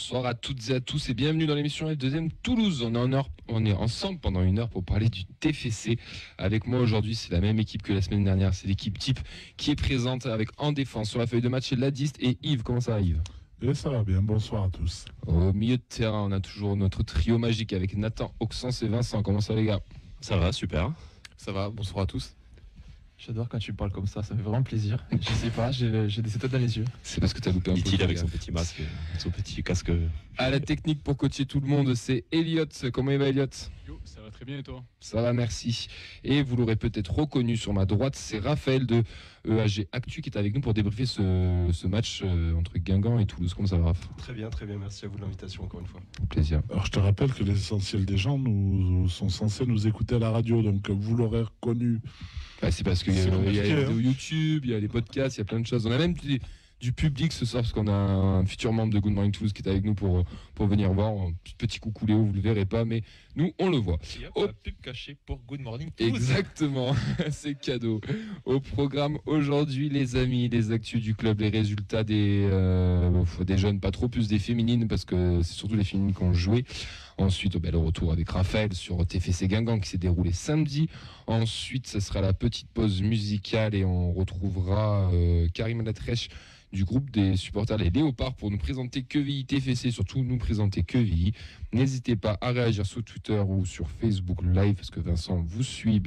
bonsoir à toutes et à tous et bienvenue dans l'émission F2M Toulouse. On est ensemble pendant une heure pour parler du TFC. Avec moi aujourd'hui, c'est la même équipe que la semaine dernière. C'est l'équipe type qui est présente avec en défense sur la feuille de match, c'est Ladiste et Yves. Comment ça va, Yves? Et ça va bien, bonsoir à tous. Au milieu de terrain, on a toujours notre trio magique avec Nathan, Oxens et Vincent. Comment ça, les gars? Ça va, super. Ça va, bonsoir à tous. J'adore quand tu parles comme ça fait vraiment plaisir. Je sais pas, j'ai des étoiles dans les yeux. C'est parce que t'as loupé un peu. Dit-il avec son petit masque, son petit casque. À la technique pour coacher tout le monde, c'est Elliot. Comment il va, Elliot? Yo, ça va très bien et toi? Ça va, merci. Et vous l'aurez peut-être reconnu sur ma droite, c'est Raphaël de EAG Actu qui est avec nous pour débriefer ce match entre Guingamp et Toulouse. Comment ça va, Raph? Très bien, merci à vous de l'invitation encore une fois. Plaisir. Alors je te rappelle que l'essentiel des gens sont censés nous écouter à la radio, donc vous l'aurez reconnu. Bah, c'est parce qu'il y a les vidéos YouTube, il y a les podcasts, il y a plein de choses. On a même du public ce soir parce qu'on a un futur membre de Good Morning Toulouse qui est avec nous pour venir voir. Un petit coucou Léo, vous le verrez pas, mais nous on le voit. La pub cachée pour Good Morning Toulouse. Exactement, c'est cadeau. Au programme aujourd'hui, les amis, les actus du club, les résultats des jeunes, pas trop, plus des féminines parce que c'est surtout les féminines qui ont joué. Ensuite, le retour avec Raphaël sur TFC Guingamp qui s'est déroulé samedi. Ensuite, ce sera la petite pause musicale et on retrouvera Karim Latrèche du groupe des supporters Les Léopards pour nous présenter QVI TFC, surtout nous présenter QVI. N'hésitez pas à réagir sur Twitter ou sur Facebook Live parce que Vincent vous suit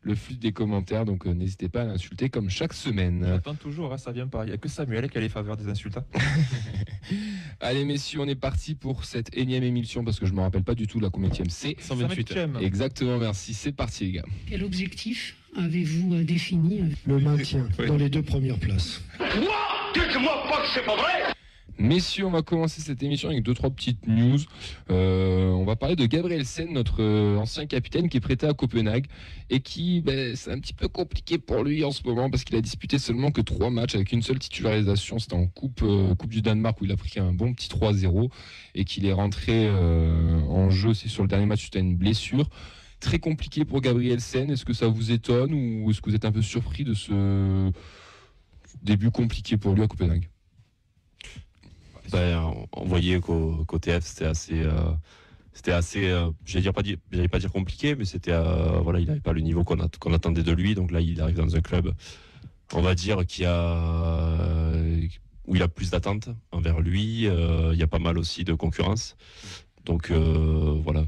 le flux des commentaires, donc n'hésitez pas à l'insulter comme chaque semaine. J'attends toujours, ça vient pas. Il n'y a que Samuel qui a les faveurs des insultes. Allez messieurs, on est parti pour cette énième émission parce que je ne me rappelle pas du tout la combienième c'est. 128e. Exactement, merci. C'est parti les gars. Quel objectif avez-vous défini? Le maintien dans les 2 premières places. Dites-moi pas que c'est pas vrai! Messieurs, on va commencer cette émission avec 2-3 petites news. On va parler de Gabriel Sen, notre ancien capitaine qui est prêté à Copenhague et qui, c'est un petit peu compliqué pour lui en ce moment parce qu'il a disputé seulement que 3 matchs avec une seule titularisation. C'était en coupe du Danemark où il a pris un bon petit 3-0 et qu'il est rentré en jeu aussi sur le dernier match suite à une blessure. Très compliqué pour Gabriel Sen. Est-ce que ça vous étonne ou est-ce que vous êtes un peu surpris de ce début compliqué pour lui à Copenhague? On voyait qu'au TF c'était assez j'allais pas dire compliqué, mais c'était il n'avait pas le niveau qu'on attendait de lui. Donc là il arrive dans un club, on va dire où il a plus d'attentes envers lui. Il y a pas mal aussi de concurrence. Donc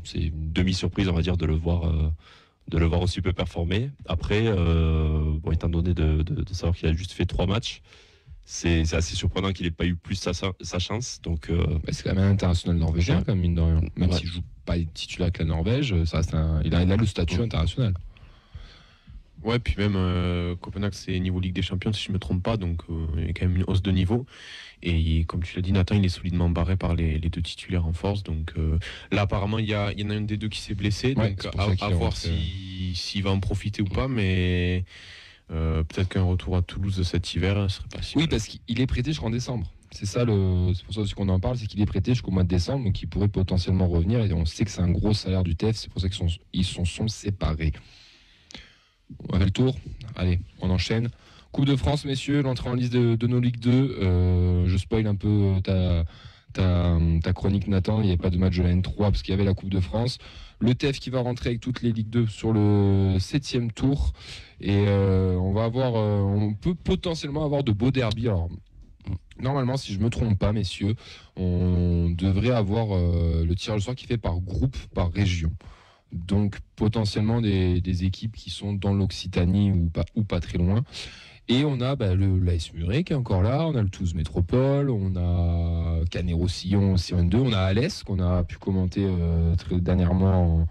c'est une demi-surprise, on va dire, de le voir aussi peu performer. Après, étant donné de savoir qu'il a juste fait 3 matchs, c'est assez surprenant qu'il n'ait pas eu plus sa chance. Donc, c'est quand même un international norvégien, comme mine de rien. Même s'il ne joue pas titulaire avec la Norvège, ça reste il a le statut international. Ouais, puis même Copenhague, c'est niveau Ligue des Champions, si je ne me trompe pas, donc il y a quand même une hausse de niveau. Et comme tu l'as dit, Nathan, il est solidement barré par les 2 titulaires en force. Donc là, apparemment, il y en a un des 2 qui s'est blessé. Ouais, donc à voir s'il va en profiter ou pas. Mais peut-être qu'un retour à Toulouse cet hiver serait pas si mal. Oui, parce qu'il est prêté jusqu'en décembre. C'est pour ça aussi qu'on en parle, c'est qu'il est prêté jusqu'au mois de décembre, donc il pourrait potentiellement revenir. Et on sait que c'est un gros salaire du TF, c'est pour ça qu'ils sont séparés. On a fait le tour. Allez, on enchaîne. Coupe de France, messieurs, l'entrée en liste de nos Ligue 2. Je spoil un peu ta chronique, Nathan. Il n'y avait pas de match de la N3 parce qu'il y avait la Coupe de France. Le TF qui va rentrer avec toutes les Ligue 2 sur le 7e tour. Et on peut potentiellement avoir de beaux derbies. Alors, normalement, si je ne me trompe pas, messieurs, on devrait avoir le tirage au sort qui est fait par groupe, par région. Donc potentiellement des équipes qui sont dans l'Occitanie ou pas très loin. Et on a l'AS Muret qui est encore là, on a le Toulouse Métropole, on a Canet-Roussillon aussi en N2, on a Alès qu'on a pu commenter très dernièrement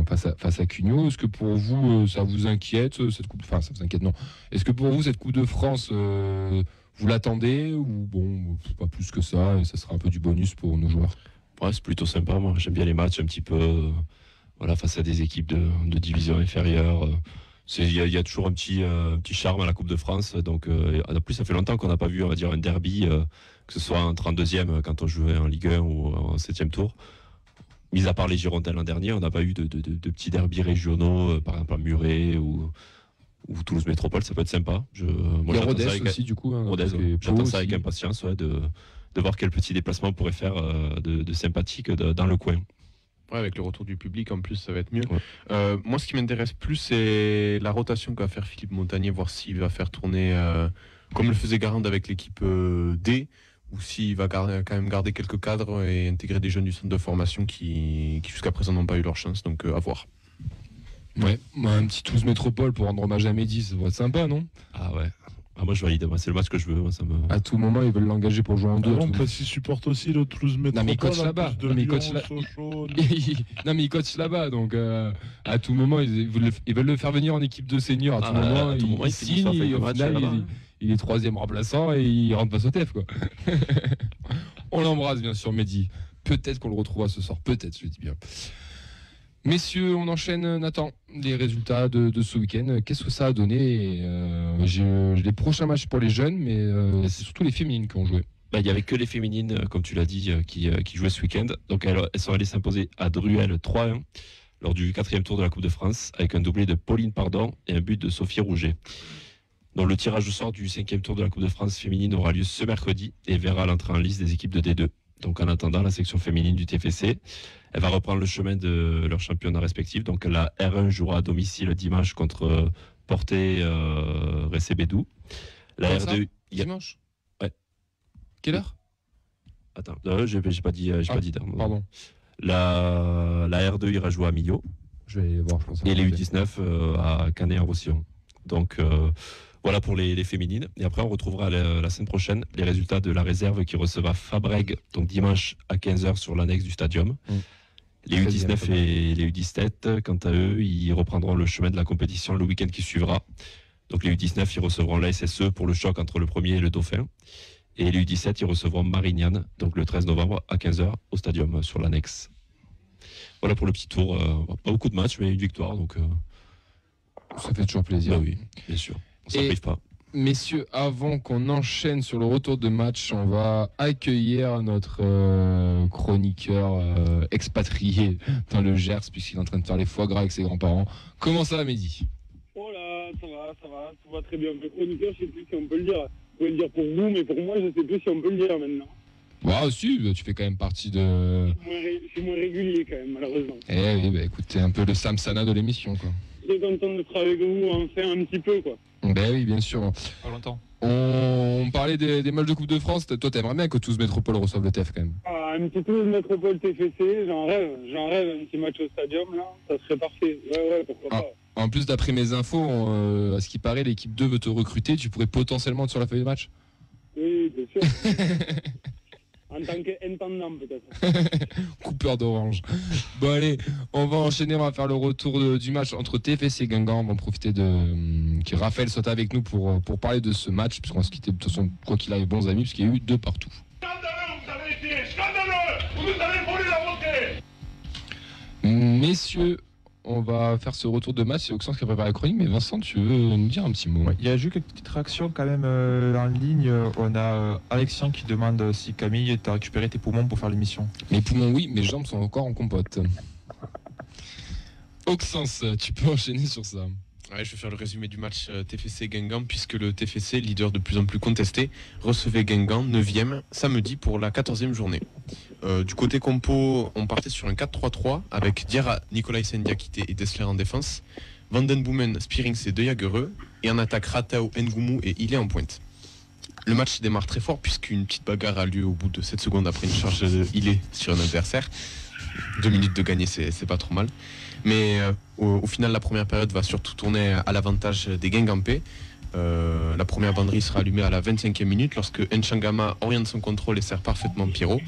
face à Cugnot. Est-ce que pour vous ça vous inquiète cette coupe? Enfin, ça vous inquiète, non. Est-ce que pour vous cette Coupe de France vous l'attendez ou bon, pas plus que ça et ça sera un peu du bonus pour nos joueurs? Ouais, c'est plutôt sympa. Moi, j'aime bien les matchs un petit peu face à des équipes de division inférieure. Il y a toujours un petit charme à la Coupe de France. Donc, en plus, ça fait longtemps qu'on n'a pas vu, on va dire, un derby, que ce soit en 32e quand on jouait en Ligue 1 ou en 7e tour. Mis à part les Girondins l'an dernier, on n'a pas eu de petits derbys régionaux, par exemple à Muret ou Toulouse Métropole. Ça peut être sympa. Il y a Rodez aussi, du coup. Rodez, j'attends ça avec impatience, de voir quel petit déplacement on pourrait faire de sympathique dans le coin. Ouais, avec le retour du public, en plus, ça va être mieux. Ouais. Moi, ce qui m'intéresse plus, c'est la rotation qu'a faire Philippe Montagnier, voir s'il va faire tourner, comme le faisait Garande avec l'équipe D, ou s'il va quand même garder quelques cadres et intégrer des jeunes du centre de formation qui jusqu'à présent n'ont pas eu leur chance. Donc, à voir. Ouais, un petit Toulouse Métropole pour rendre hommage à Mehdi, ça va être sympa, non? Ah ouais. Ah, moi je valide, moi, c'est le match que je veux. Moi, ça me... À tout moment, ils veulent l'engager pour jouer en deux. Parce qu'ils supportent aussi le Toulouse Métropole. Non mais il coach là-bas. Non mais il coach là-bas, donc à tout moment ils veulent le faire venir en équipe de seniors. À tout moment, il signe, et au final il est 3e remplaçant et il rentre pas au TEF quoi. On l'embrasse bien sûr Mehdi. Peut-être qu'on le retrouvera ce soir, peut-être, je le dis bien. Messieurs, on enchaîne, Nathan, les résultats de ce week-end. Qu'est-ce que ça a donné? J'ai les prochains matchs pour les jeunes, mais c'est surtout les féminines qui ont joué. Il n'y avait que les féminines, comme tu l'as dit, qui jouaient ce week-end. Donc elles sont allées s'imposer à Druel 3-1 lors du 4e tour de la Coupe de France, avec un doublé de Pauline Pardon et un but de Sophie Rouget. Donc le tirage au sort du 5e tour de la Coupe de France féminine aura lieu ce mercredi et verra l'entrée en liste des équipes de D2. Donc en attendant, la section féminine du TFC, elle va reprendre le chemin de leur championnat respectif. Donc la R1 jouera à domicile dimanche contre Portet Recebedou. La R2 dimanche. Ouais. Quelle heure? Attends, j'ai pas dit. Pardon. La R2 ira jouer à Millau. Je vais voir, je pense. Et les U19 à Canet-en-Roussillon. Donc voilà pour les féminines. Et après, on retrouvera la semaine prochaine les résultats de la réserve qui recevra Fabrègues, donc dimanche à 15h sur l'annexe du stadium. Les U19 et les U17, quant à eux, ils reprendront le chemin de la compétition le week-end qui suivra. Donc les U19, ils recevront la SSE pour le choc entre le premier et le Dauphin. Et les U17, ils recevront Marignane, donc le 13 novembre à 15h au stadium sur l'annexe. Voilà pour le petit tour. Pas beaucoup de matchs, mais une victoire. Donc, ça fait toujours plaisir. Bah oui, bien sûr. On ne s'en prive pas. Messieurs, avant qu'on enchaîne sur le retour de match, on va accueillir notre chroniqueur expatrié dans le Gers, puisqu'il est en train de faire les foie gras avec ses grands-parents. Comment ça va, Mehdi? Oh là, ça va, tout va très bien. Le chroniqueur, je ne sais plus si on peut le dire. Vous pouvez le dire pour vous, mais pour moi, je ne sais plus si on peut le dire maintenant. Bah si, tu fais quand même partie de... Je suis moins régulier quand même, malheureusement. Eh oui, bah écoute, t'es un peu le Sam Sana de l'émission, quoi. Je suis content d'être avec vous, enfin un petit peu, quoi. Ben oui, bien sûr. Pas longtemps. On parlait des matchs de Coupe de France. Toi, t'aimerais bien que Toulouse Métropole reçoive le TF quand même. Ah, un petit Toulouse Métropole TFC, j'en rêve, un petit match au stadium, là, ça serait parfait. Ouais, pourquoi pas. En plus, d'après mes infos, à ce qui paraît, l'équipe 2 veut te recruter. Tu pourrais potentiellement être sur la feuille de match. Oui, bien sûr. En tant qu'intendant, peut-être. Coupeur d'orange. Bon, allez, on va enchaîner. On va faire le retour du match entre TFC et Guingamp. On va en profiter que Raphaël soit avec nous pour parler de ce match, puisqu'on va se quitter de toute façon, quoi qu'il arrive, bons amis, puisqu'il y a eu 2 partout. Scandaleux, vous avez été scandaleux. Vous nous avez volé la montée. Messieurs, on va faire ce retour de match. C'est Auxence qui a préparé la chronique, mais Vincent, tu veux nous dire un petit mot? Il y a juste quelques petites réactions quand même en ligne. On a Alexian qui demande si Camille, tu as récupéré tes poumons pour faire l'émission. Mes poumons, oui, mes jambes sont encore en compote. Auxence, tu peux enchaîner sur ça. Ouais, je vais faire le résumé du match TFC Guingamp, puisque le TFC, leader de plus en plus contesté, recevait Guingamp 9e samedi pour la 14e journée. Du côté compo, on partait sur un 4-3-3 avec Diarra, Nicolas Sendiakité et Dessler en défense, Vandenboomen, Spierings et De Jagereux, et en attaque Ratao, Ngoumou et Ilé en pointe. Le match démarre très fort puisqu'une petite bagarre a lieu au bout de 7 secondes après une charge de Ilé sur un adversaire. 2 minutes de gagner, c'est pas trop mal. Mais au final, la première période va surtout tourner à l'avantage des Guingampais. La première banderie sera allumée à la 25e minute lorsque Nchangama oriente son contrôle et sert parfaitement Pierrot,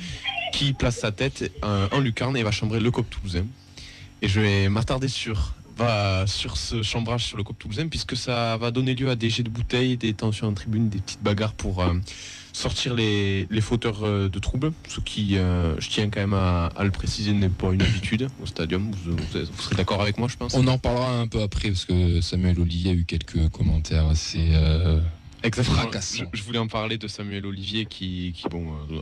qui place sa tête en lucarne et va chambrer le COP toulousain. Et je vais m'attarder sur ce chambrage sur le COP toulousain, puisque ça va donner lieu à des jets de bouteilles, des tensions en tribune, des petites bagarres pour sortir les fauteurs de troubles, ce qui, je tiens quand même à le préciser, n'est pas une habitude au stadium. Vous serez d'accord avec moi, je pense. On en parlera un peu après, parce que Samuel Olivier a eu quelques commentaires assez fracassants. Je voulais en parler de Samuel Olivier qui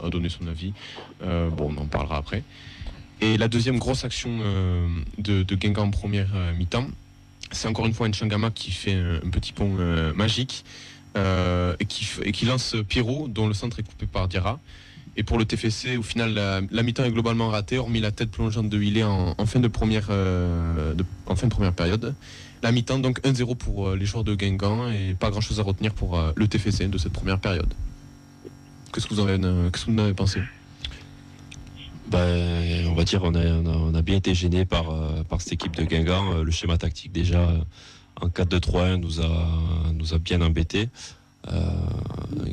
a donné son avis. On en parlera après. Et la deuxième grosse action de Guingamp en première mi-temps, c'est encore une fois Nchangama qui fait un petit pont magique et qui lance Pierrot, dont le centre est coupé par Diarra. Et pour le TFC, au final, la mi-temps est globalement ratée, hormis la tête plongeante de Hillet en fin de première période. La mi-temps, donc 1-0 pour les joueurs de Guingamp et pas grand-chose à retenir pour le TFC de cette première période. Qu'est-ce que vous en avez pensé ? On va dire on a bien été gêné par cette équipe de Guingamp. Le schéma tactique déjà en 4-2-3-1 nous a bien embêtés.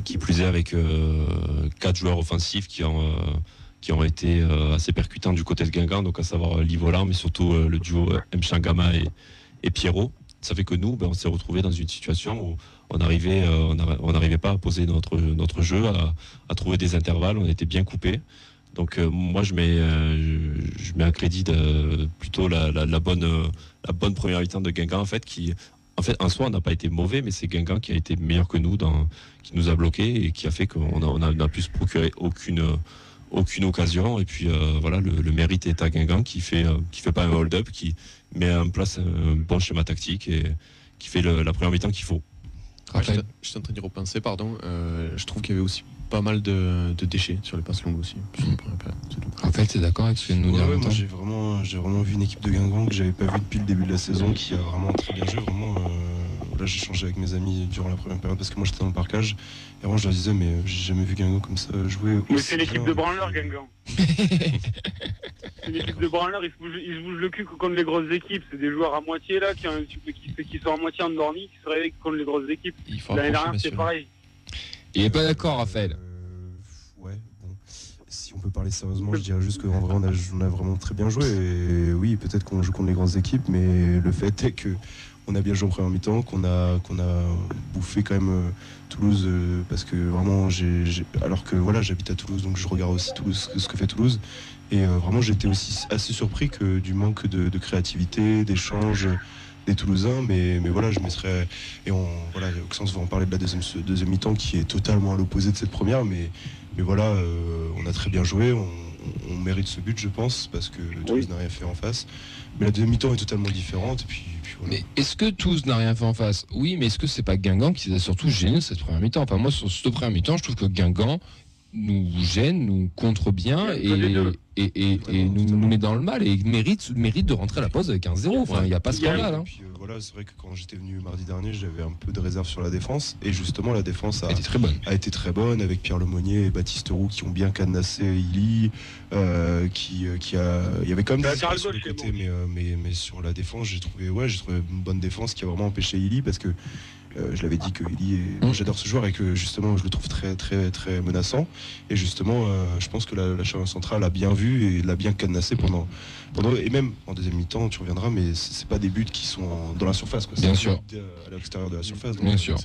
Qui plus est avec 4 joueurs offensifs qui ont été assez percutants du côté de Guingamp, donc à savoir Livola, mais surtout le duo Mchangama et Pierrot. Ça fait que nous, on s'est retrouvés dans une situation où on n'arrivait pas à poser notre jeu, à trouver des intervalles, on était bien coupés. Donc moi je mets à crédit plutôt la bonne première mi-temps de Guingamp qui en soi on n'a pas été mauvais, mais c'est Guingamp qui a été meilleur que nous, qui nous a bloqués et qui a fait qu'on n'a pu se procurer aucune occasion. Et puis le mérite est à Guingamp qui fait pas un hold-up, qui met en place un bon schéma tactique et qui fait la première mi-temps qu'il faut. Je suis en train d'y repenser, pardon. Je trouve qu'il y avait aussi pas mal de déchets sur les passes longues aussi. Raphaël, t'es d'accord avec ce que nous dire? Moi j'ai vraiment vu une équipe de Guingamp que j'avais pas vue depuis le début de la saison, qui a vraiment très bien joué. Là j'ai changé avec mes amis durant la première période parce que moi j'étais dans le parkage et avant je leur disais mais j'ai jamais vu Guingamp comme ça jouer. Mais c'est l'équipe de branleurs Guingamp. C'est l'équipe de branleurs, ils se bougent le cul contre les grosses équipes. C'est des joueurs à moitié là qui sont à moitié endormis, qui se réveillent contre les grosses équipes. L'année dernière c'est pareil. Il est pas d'accord, Raphaël. Ouais, bon. Si on peut parler sérieusement, je dirais juste qu'en vrai, on a vraiment très bien joué. Et oui, peut-être qu'on joue contre les grandes équipes, mais le fait est qu'on a bien joué en première mi-temps, qu'on a bouffé quand même Toulouse, parce que vraiment, alors que voilà, j'habite à Toulouse, donc je regarde aussi Toulouse, ce que fait Toulouse. Et vraiment, j'étais aussi assez surpris du manque de créativité, d'échange des Toulousains, mais voilà, je me serais... Et Oxens va en parler de la deuxième mi-temps qui est totalement à l'opposé de cette première, mais voilà, on a très bien joué, on mérite ce but, je pense, parce que Toulouse n'a rien fait en face. Mais la deuxième mi-temps est totalement différente, et puis voilà. Mais est-ce que Toulouse n'a rien fait en face? Oui, mais est-ce que c'est pas Guingamp qui s'est surtout gêné cette première mi-temps? Enfin, moi, sur cette première mi-temps, je trouve que Guingamp nous gêne, nous contre bien et nous met dans le mal et mérite de rentrer à la pause avec 1-0. Enfin, il n'y a pas scandale. Hein. C'est vrai que quand j'étais venu mardi dernier, j'avais un peu de réserve sur la défense. Et justement, la défense a été très bonne avec Pierre Lemonnier et Baptiste Roux qui ont bien cadenassé Illy. Il y avait quand même des espaces sur le côté, mais sur la défense, j'ai trouvé une bonne défense qui a vraiment empêché Illy parce que je l'avais dit que Illy j'adore ce joueur et que justement je le trouve très très très menaçant et justement je pense que la charnière centrale a bien vu et l'a bien cadenassé pendant et même en deuxième mi-temps tu reviendras, mais c'est pas des buts qui sont dans la surface quoi. Bien sûr, à l'extérieur de la surface donc, bien sûr.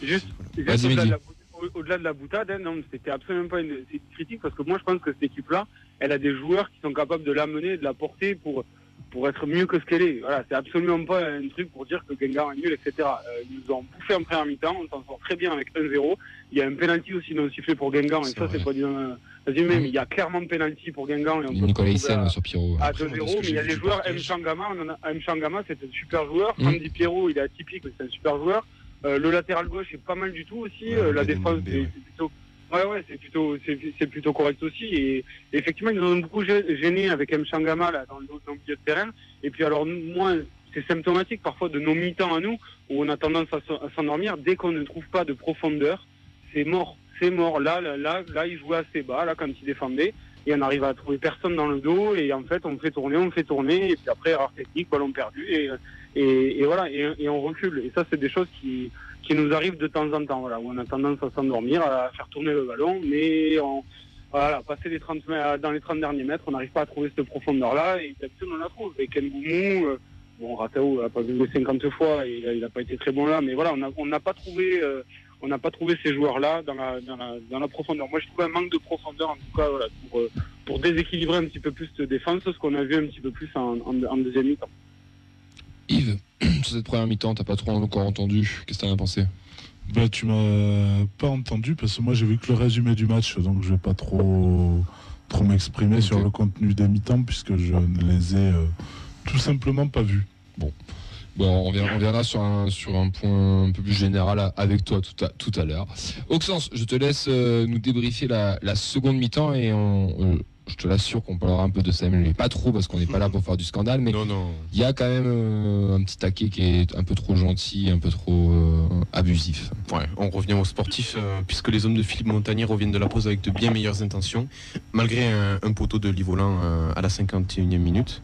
Juste au-delà de la boutade, non, c'était absolument pas une critique parce que moi je pense que cette équipe là elle a des joueurs qui sont capables de l'amener, de la porter pour être mieux que ce qu'elle est. Voilà, c'est absolument pas un truc pour dire que Guingamp est nul, etc. Ils nous ont bouffé en première mi-temps, on s'en sort très bien avec 1-0. Il y a un penalty aussi non sifflé pour Guingamp, et ça c'est pas du résumé, mais il y a clairement un penalty pour Guingamp. Nicolas Hyssen sur Pierrot. À 2-0, mais il y a les joueurs Mchangama, c'est un super joueur. Andy Pierrot, il est atypique, mais c'est un super joueur. Le latéral gauche est pas mal du tout aussi. La défense, c'est plutôt... Ouais, c'est plutôt correct aussi. Et effectivement, ils nous ont beaucoup gênés avec Mchangama là, dans le milieu de terrain. Et puis alors, moi, c'est symptomatique parfois de nos mi-temps à nous, où on a tendance à s'endormir. Dès qu'on ne trouve pas de profondeur, c'est mort. Là, il jouait assez bas, là, quand il défendait. Et on arrive à trouver personne dans le dos. Et en fait, on fait tourner. Et puis après, erreur technique, ballon perdu. Et voilà, et on recule. Et ça, c'est des choses qui nous arrivent de temps en temps, voilà, où on a tendance à s'endormir, à faire tourner le ballon, mais passer dans les 30 derniers mètres, on n'arrive pas à trouver cette profondeur-là, et d'habitude on la trouve. Avec Ngoumou, Ratao n'a pas joué 50 fois, et il n'a pas été très bon là, mais voilà, on n'a pas trouvé ces joueurs-là dans la profondeur. Moi je trouve un manque de profondeur, en tout cas, voilà, pour déséquilibrer un petit peu plus de défense, ce qu'on a vu un petit peu plus en deuxième mi-temps. Yves, sur cette première mi-temps, t'as pas trop encore entendu. Qu'est-ce que t'en as pensé? Tu m'as pas entendu parce que moi j'ai vu que le résumé du match, donc je vais pas trop m'exprimer sur le contenu des mi-temps puisque je ne les ai tout simplement pas vus. Bon. Bon, on reviendra sur un point un peu plus général avec toi tout à l'heure. Auxence, je te laisse nous débriefer la seconde mi-temps et je te l'assure qu'on parlera un peu de ça, mais pas trop parce qu'on n'est pas là pour faire du scandale, mais il y a quand même un petit taquet qui est un peu trop gentil, un peu trop abusif. Ouais, on revient aux sportifs, puisque les hommes de Philippe Montagnier reviennent de la pause avec de bien meilleures intentions, malgré un poteau de Livolan à la 51e minute.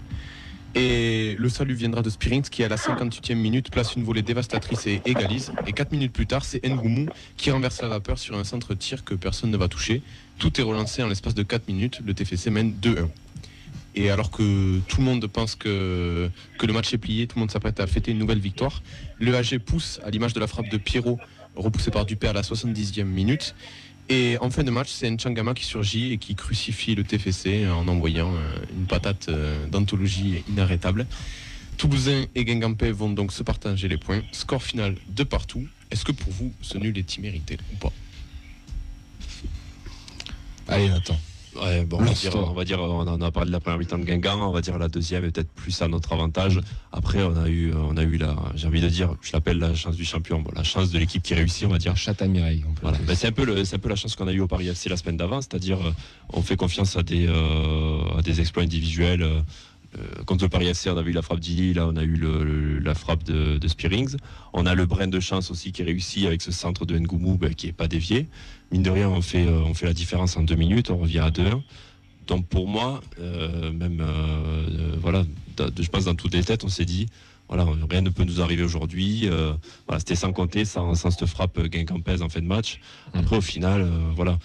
Et le salut viendra de Spearings qui à la 58e minute place une volée dévastatrice et égalise. Et 4 minutes plus tard, c'est Ngoumou qui renverse la vapeur sur un centre tir que personne ne va toucher. Tout est relancé en l'espace de 4 minutes. Le TFC mène 2-1. Et alors que tout le monde pense que le match est plié, tout le monde s'apprête à fêter une nouvelle victoire, le AG pousse à l'image de la frappe de Pierrot, repoussée par Dupé à la 70e minute. Et en fin de match, c'est Nchangama qui surgit et qui crucifie le TFC en envoyant une patate d'anthologie inarrêtable. Toulousain et Guingampais vont donc se partager les points. Score final de partout. Est-ce que pour vous, ce nul est immérité ou pas? Allez, attends. Ouais, bon, on va dire, on en a parlé de la première mi-temps de Guingamp, on va dire la deuxième est peut-être plus à notre avantage. Après, on a eu j'ai envie de dire, je l'appelle la chance du champion, bon, la chance de l'équipe qui réussit, on va dire. Châtaignier. Voilà. Ben, c'est un peu la chance qu'on a eu au Paris FC la semaine d'avant, c'est-à-dire on fait confiance à des exploits individuels. Contre le Paris FC, on avait eu la frappe d'Illy, là on a eu la frappe de Spearings. On a le brin de chance aussi qui réussit avec ce centre de Ngoumou qui n'est pas dévié. Mine de rien, on fait la différence en 2 minutes, on revient à 2-1. Donc pour moi, voilà, je pense dans toutes les têtes, on s'est dit, voilà, rien ne peut nous arriver aujourd'hui. Voilà, c'était sans compter, sans cette frappe guingampaise en fin de match. Après, au final, voilà.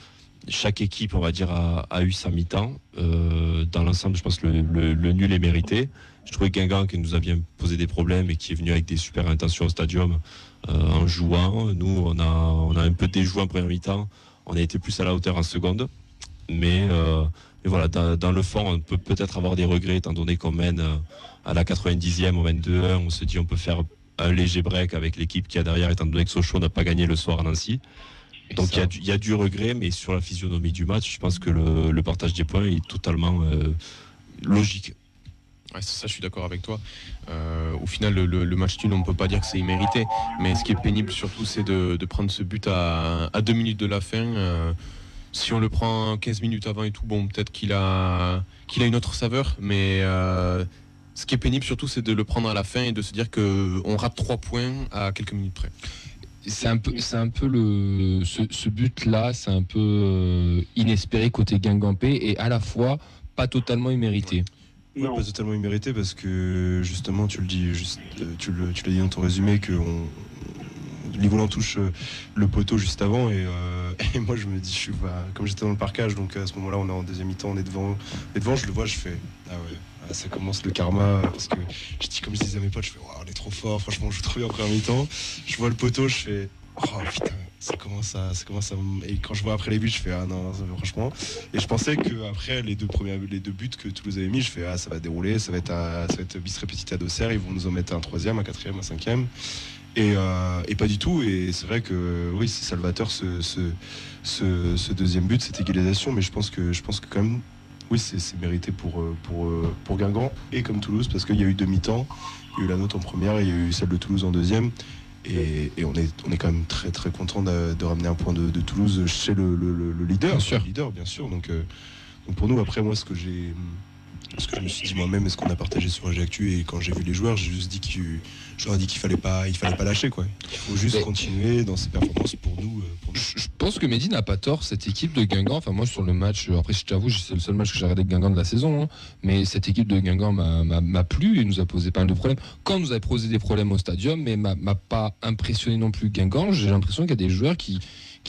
Chaque équipe, on va dire, a eu sa mi-temps. Dans l'ensemble, je pense que le nul est mérité. Je trouvais Guingamp qui nous a bien posé des problèmes et qui est venu avec des super intentions au stadium en jouant. Nous, on a un peu déjoué en première mi-temps. On a été plus à la hauteur en seconde. Mais voilà, dans le fond, on peut peut-être avoir des regrets étant donné qu'on mène à la 90e au 22-1. On se dit on peut faire un léger break avec l'équipe qui a derrière, étant donné que Sochaux n'a pas gagné le soir à Nancy. Donc il y a du regret, mais sur la physionomie du match, je pense que le partage des points est totalement logique. Ouais, ça, je suis d'accord avec toi. Au final, le match nul, on ne peut pas dire que c'est immérité. Mais ce qui est pénible surtout, c'est de prendre ce but à 2 minutes de la fin. Si on le prend 15 minutes avant et tout, bon, peut-être qu'il a une autre saveur. Mais ce qui est pénible surtout, c'est de le prendre à la fin et de se dire qu'on rate 3 points à quelques minutes près. C'est un peu ce but-là, c'est un peu inespéré côté guingampais et à la fois pas totalement immérité. Oui, pas totalement immérité parce que justement, tu l'as dit dans ton résumé que Livolan touche le poteau juste avant et moi je me dis, comme j'étais dans le parkage, donc à ce moment-là, on est en deuxième mi-temps, on est devant, je le vois, je fais ah ouais. Ça commence le karma parce que comme je disais à mes potes, je fais wow, on est trop fort, franchement on joue trop bien en première mi-temps. Je vois le poteau, je fais oh putain, ça commence à et quand je vois après les buts, je fais ah non, franchement. Et je pensais que après les deux buts que Toulouse avait mis, je fais ah ça va dérouler, ça va être bis repetita d'Auxerre, ils vont nous en mettre un troisième, un quatrième, un cinquième. Et pas du tout. Et c'est vrai que oui, c'est salvateur ce deuxième but, cette égalisation, mais je pense que quand même. Oui, c'est mérité pour Guingamp et comme Toulouse parce qu'il y a eu 2 mi-temps, il y a eu la nôtre en première et il y a eu celle de Toulouse en deuxième et on est quand même très très content de ramener un point de Toulouse chez le leader, bien sûr. Donc pour nous après moi ce que je me suis dit moi-même et ce qu'on a partagé sur AG Actu et quand j'ai vu les joueurs, j'ai juste dit je leur ai dit qu'il fallait pas lâcher quoi. Il faut juste continuer dans ses performances pour nous. Je pense que Mehdi n'a pas tort, cette équipe de Guingamp. Enfin moi sur le match, après je t'avoue c'est le seul match que j'ai regardé de Guingamp de la saison, hein, mais cette équipe de Guingamp m'a plu et nous a posé pas mal de problèmes. Quand nous a posé des problèmes au stadium, mais m'a pas impressionné non plus Guingamp. J'ai l'impression qu'il y a des joueurs qui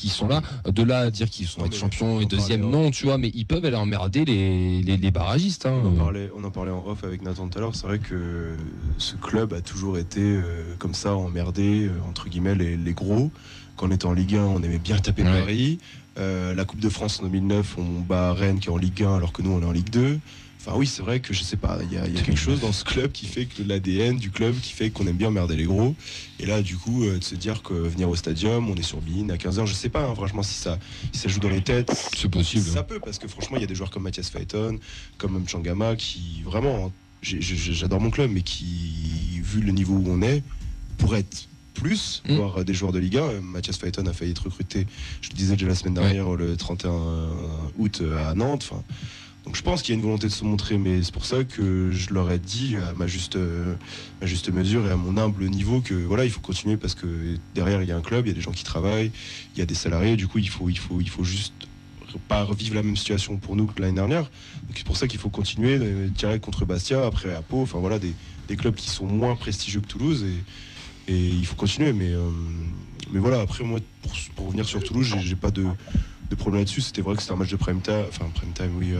sont là, de là à dire qu'ils sont champions et deuxième, non, tu vois, mais ils peuvent aller emmerder les barragistes. Hein. On en parlait en off avec Nathan tout à l'heure, c'est vrai que ce club a toujours été comme ça, emmerdé, entre guillemets, les gros. Quand on était en Ligue 1, on aimait bien taper Paris. La Coupe de France en 2009, on bat Rennes qui est en Ligue 1 alors que nous on est en Ligue 2. Enfin oui, c'est vrai que je sais pas, il y a quelque chose dans ce club qui fait que l'ADN du club qui fait qu'on aime bien emmerder les gros. Et là, du coup, de se dire que venir au stadium, on est sur Bein à 15h, je sais pas, hein, franchement, si ça joue dans les têtes, c'est possible. Ça peut, parce que franchement, il y a des joueurs comme Mathias Phaeton, comme Mchangama, qui vraiment, j'adore mon club, mais qui, vu le niveau où on est, pour être plus, voire des joueurs de Ligue 1. Mathias Phaeton a failli être recruté, je le disais déjà la semaine dernière, le 31 août à Nantes. Donc je pense qu'il y a une volonté de se montrer, mais c'est pour ça que je leur ai dit à ma juste mesure et à mon humble niveau que voilà, il faut continuer parce que derrière il y a un club, il y a des gens qui travaillent, il y a des salariés, du coup il faut juste pas revivre la même situation pour nous que l'année dernière. Donc c'est pour ça qu'il faut continuer direct contre Bastia, après à Pau, enfin voilà des clubs qui sont moins prestigieux que Toulouse et il faut continuer, mais voilà, après moi pour revenir sur Toulouse, j'ai pas de problème là-dessus. C'était vrai que c'était un match de prime time, oui,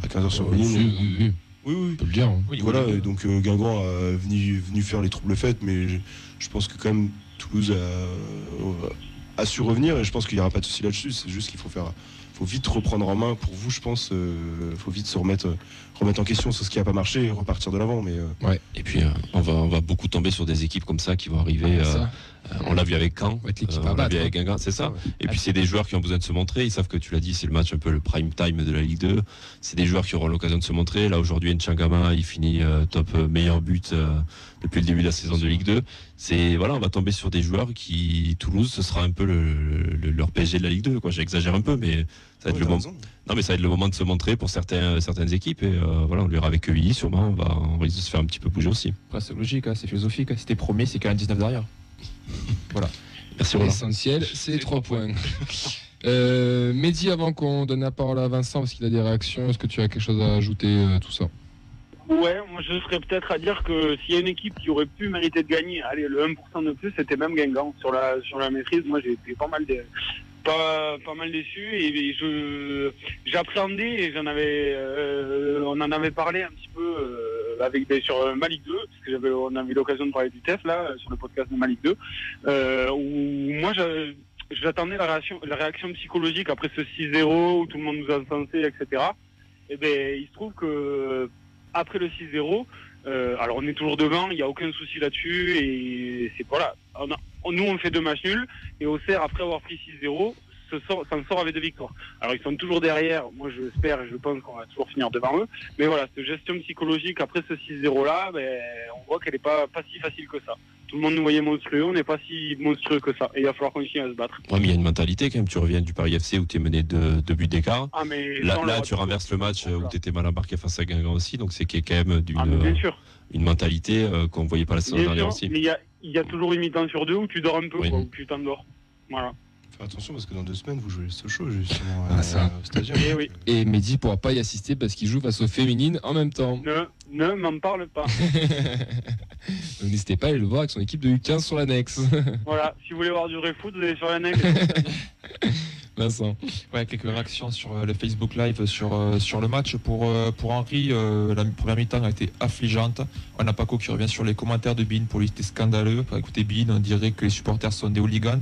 à 15h sur Benin. Oui, on peut le dire. Oui, voilà, et donc Guingamp a venu faire les troubles faites, mais je pense que quand même Toulouse a su revenir et je pense qu'il n'y aura pas de souci là-dessus. C'est juste qu'il faut vite reprendre en main pour vous, je pense. Faut vite se remettre en question sur ce qui n'a pas marché et repartir de l'avant. Ouais. Et puis on va beaucoup tomber sur des équipes comme ça qui vont arriver. On l'a vu avec Caen, on l'a vu avec Guingamp, c'est ça. Et puis c'est des joueurs qui ont besoin de se montrer. Ils savent que tu l'as dit, c'est le match un peu le prime time de la Ligue 2. C'est des joueurs qui auront l'occasion de se montrer. Là aujourd'hui, N'Changama, il finit top meilleur but depuis le début de la saison de Ligue 2. On va tomber sur des joueurs qui Toulouse, ce sera un peu leur PSG de la Ligue 2. J'exagère un peu, mais ça va être le moment. Non, mais ça va être le moment de se montrer pour certaines équipes et on verra avec EI sûrement. On risque de se faire un petit peu bouger aussi. Après, c'est logique, c'est philosophique. Si t'es premier, c'est quand même 19 derrière. Voilà. Merci Roland. L'essentiel, c'est les 3 points. Mehdi, avant qu'on donne la parole à Vincent, parce qu'il a des réactions, est-ce que tu as quelque chose à ajouter, tout ça? Ouais, moi je serais peut-être à dire que s'il y a une équipe qui aurait pu mériter de gagner, allez, le 1% de plus, c'était même Guingamp. Sur la maîtrise, moi j'ai été pas mal déçu et j'appréhendais et on en avait parlé un petit peu sur Malik 2 parce que on a eu l'occasion de parler du TEF là sur le podcast de Malik 2 où moi j'attendais la réaction psychologique après ce 6-0 où tout le monde nous a censé, etc. Et il se trouve que après le 6-0, alors on est toujours devant, il n'y a aucun souci là-dessus et c'est voilà. Nous on fait 2 matchs nuls et Auxerre après avoir pris 6-0 s'en sort avec 2 victoires. Alors ils sont toujours derrière, moi j'espère et je pense qu'on va toujours finir devant eux, mais voilà, cette gestion psychologique après ce 6-0 là, on voit qu'elle n'est pas si facile que ça. Tout le monde nous voyait monstrueux, on n'est pas si monstrueux que ça et il va falloir continuer à se battre. Ouais, mais il y a une mentalité quand même, tu reviens du Paris FC où tu es mené de 2 buts d'écart. Là tu renverses le match où tu étais mal embarqué face à Guingamp aussi, donc c'est qu'il y a quand même une mentalité qu'on ne voyait pas la saison dernière aussi. Mais il y a toujours une mi-temps sur 2 où tu dors un peu, où tu t'endors. Voilà. Attention parce que dans 2 semaines vous jouez le Sochaux justement au stadium. Et Mehdi ne pourra pas y assister parce qu'il joue face aux féminines en même temps. Ne m'en parle pas. Donc n'hésitez pas à aller le voir avec son équipe de U15 sur l'annexe. Voilà, si vous voulez voir du vrai foot, vous allez sur l'annexe. Vincent. Ouais, quelques réactions sur le Facebook Live sur le match. Pour Henri, la première mi-temps a été affligeante. On a Paco qui revient sur les commentaires de Bean. Pour lui, c'était scandaleux. Écoutez, Bean, on dirait que les supporters sont des hooligans.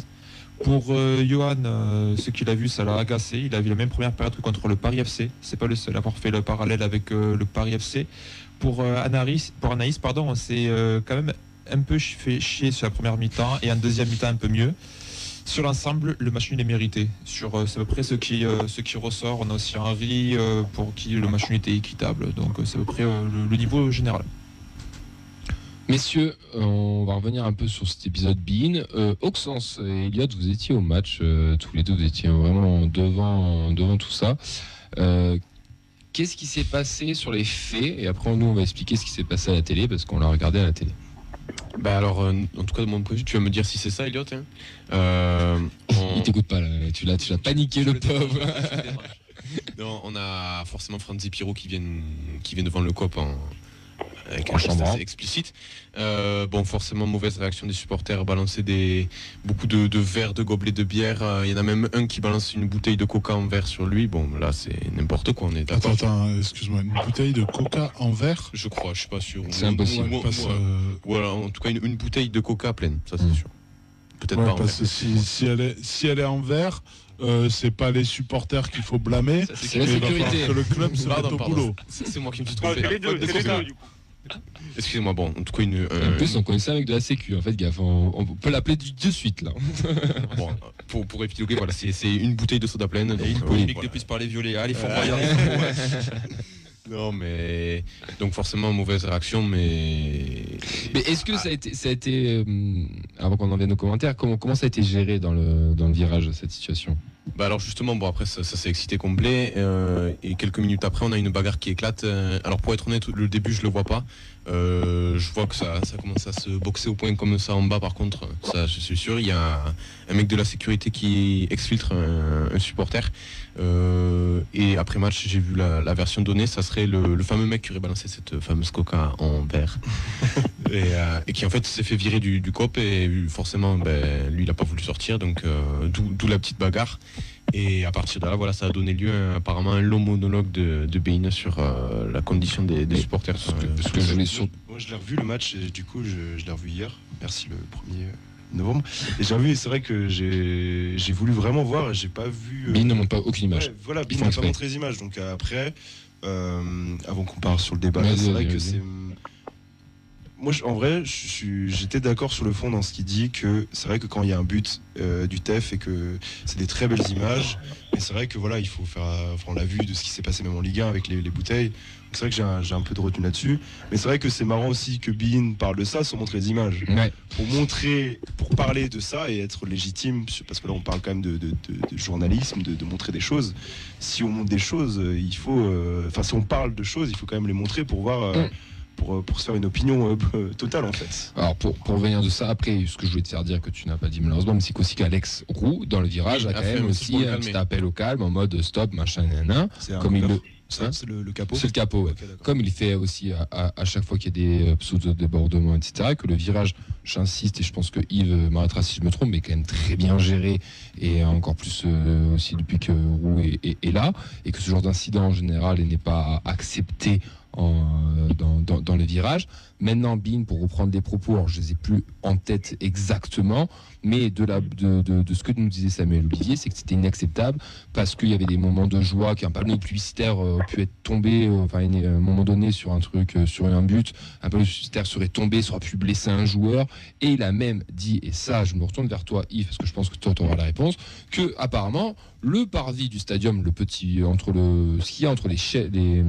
Pour Johan, ce qu'il a vu, ça l'a agacé. Il a vu la même première période que contre le Paris FC. C'est pas le seul à avoir fait le parallèle avec le Paris FC. Pour Anaïs, on s'est quand même un peu fait chier sur la première mi-temps et en deuxième mi-temps un peu mieux. Sur l'ensemble, le match nul est mérité. C'est à peu près ce qui ressort. On a aussi Henri pour qui le match nul était équitable. Donc c'est à peu près le niveau général. Messieurs, on va revenir un peu sur cet épisode Bein. Auxence et Elliot, vous étiez au match, tous les deux, vous étiez vraiment devant tout ça. Qu'est-ce qui s'est passé sur les faits? Et après, nous, on va expliquer ce qui s'est passé à la télé, parce qu'on l'a regardé à la télé. Alors, en tout cas, de mon point de vue, tu vas me dire si c'est ça, Elliot, Il t'écoute pas, là. Tu l'as paniqué, le pauvre. Non, on a forcément Franzi Pirot qui vient devant le COP avec un geste assez explicite. Forcément, mauvaise réaction des supporters, balancer beaucoup de verres, de gobelets de bière. Il y en a même un qui balance une bouteille de coca en verre sur lui. Bon, là, c'est n'importe quoi. On est d'accord. Attends, excuse-moi, une bouteille de coca en verre? Je crois, je suis pas sûr. C'est impossible. Voilà, en tout cas, une bouteille de coca pleine, ça c'est sûr. Peut-être pas en parce que si elle est en verre, c'est pas les supporters qu'il faut blâmer, c'est la sécurité. Que le club se mette au boulot. C'est moi qui me suis trompé. C'est les deux, du coup. Excusez-moi, bon, en tout cas En plus, on connaît ça avec de la sécu, en fait, gaffe. On peut l'appeler de suite, là. Bon, pour épiloguer, voilà, c'est une bouteille de soda pleine. Et une polémique de plus par les violets. Allez, Fort Royal. Non, mais donc forcément mauvaise réaction, mais est-ce que ça a été avant qu'on en vienne aux commentaires, comment ça a été géré dans le virage cette situation? Bah alors justement, bon après ça s'est excité complet et quelques minutes après on a une bagarre qui éclate. Alors pour être honnête, le début je le vois pas. Je vois que ça commence à se boxer au point comme ça en bas. Par contre, ça je suis sûr, il y a un mec de la sécurité qui exfiltre un supporter. Et après match, j'ai vu la version donnée, ça serait le fameux mec qui aurait balancé cette fameuse coca en verre et qui en fait s'est fait virer du COP et forcément lui il a pas voulu sortir, donc d'où la petite bagarre. Et à partir de là, voilà, ça a donné lieu apparemment à un long monologue de Bein sur la condition des supporters. Moi je l'ai revu le match et du coup je l'ai revu hier. Merci, le 1er novembre. Et j'ai revu, et c'est vrai que j'ai voulu vraiment voir, j'ai pas vu. Bein ne montre pas aucune image. Ouais, voilà, Bein n'a pas montré les images. Donc après, avant qu'on parte sur le débat, c'est vrai que c'est. Moi, en vrai, j'étais d'accord sur le fond dans ce qu'il dit, que c'est vrai que quand il y a un but du TEF et que c'est des très belles images, et c'est vrai que voilà, il faut faire. Enfin, on l'a vu de ce qui s'est passé même en Ligue 1 avec les bouteilles. Donc c'est vrai que j'ai un peu de retenue là-dessus, mais c'est vrai que c'est marrant aussi que Bein parle de ça sans montrer les images. Ouais. Pour parler de ça et être légitime, parce que là on parle quand même de journalisme, de montrer des choses. Si on montre des choses, il faut. Enfin, si on parle de choses, il faut quand même les montrer pour voir. Pour se faire une opinion totale en fait. Alors pour revenir de ça, après ce que je voulais te faire dire que tu n'as pas dit malheureusement, mais c'est qu'aussi qu'Alex Roux dans le virage a quand même aussi un petit appel au calme en mode stop machin nanana, comme il le. C'est le capot. C'est le capot, ouais. Okay, comme il fait aussi à chaque fois qu'il y a des pseudo-débordements, etc., que le virage, j'insiste, et je pense que Yves m'arrêtera si je me trompe, mais quand même très bien géré, et encore plus aussi depuis que Roux est là, et que ce genre d'incident en général n'est pas accepté dans les virages. Maintenant, Bein, pour reprendre des propos, alors je les ai plus en tête exactement, mais de ce que nous disait Samuel Olivier, c'est que c'était inacceptable parce qu'il y avait des moments de joie qu'un panneau publicitaire pu être tombé, à un moment donné sur un truc, sur un but, un panneau publicitaire serait tombé, ça aurait pu blesser un joueur, et il a même dit, et ça je me retourne vers toi Yves, parce que je pense que toi tu auras la réponse, que apparemment le parvis du stadium, le petit ce qu'il y a entre les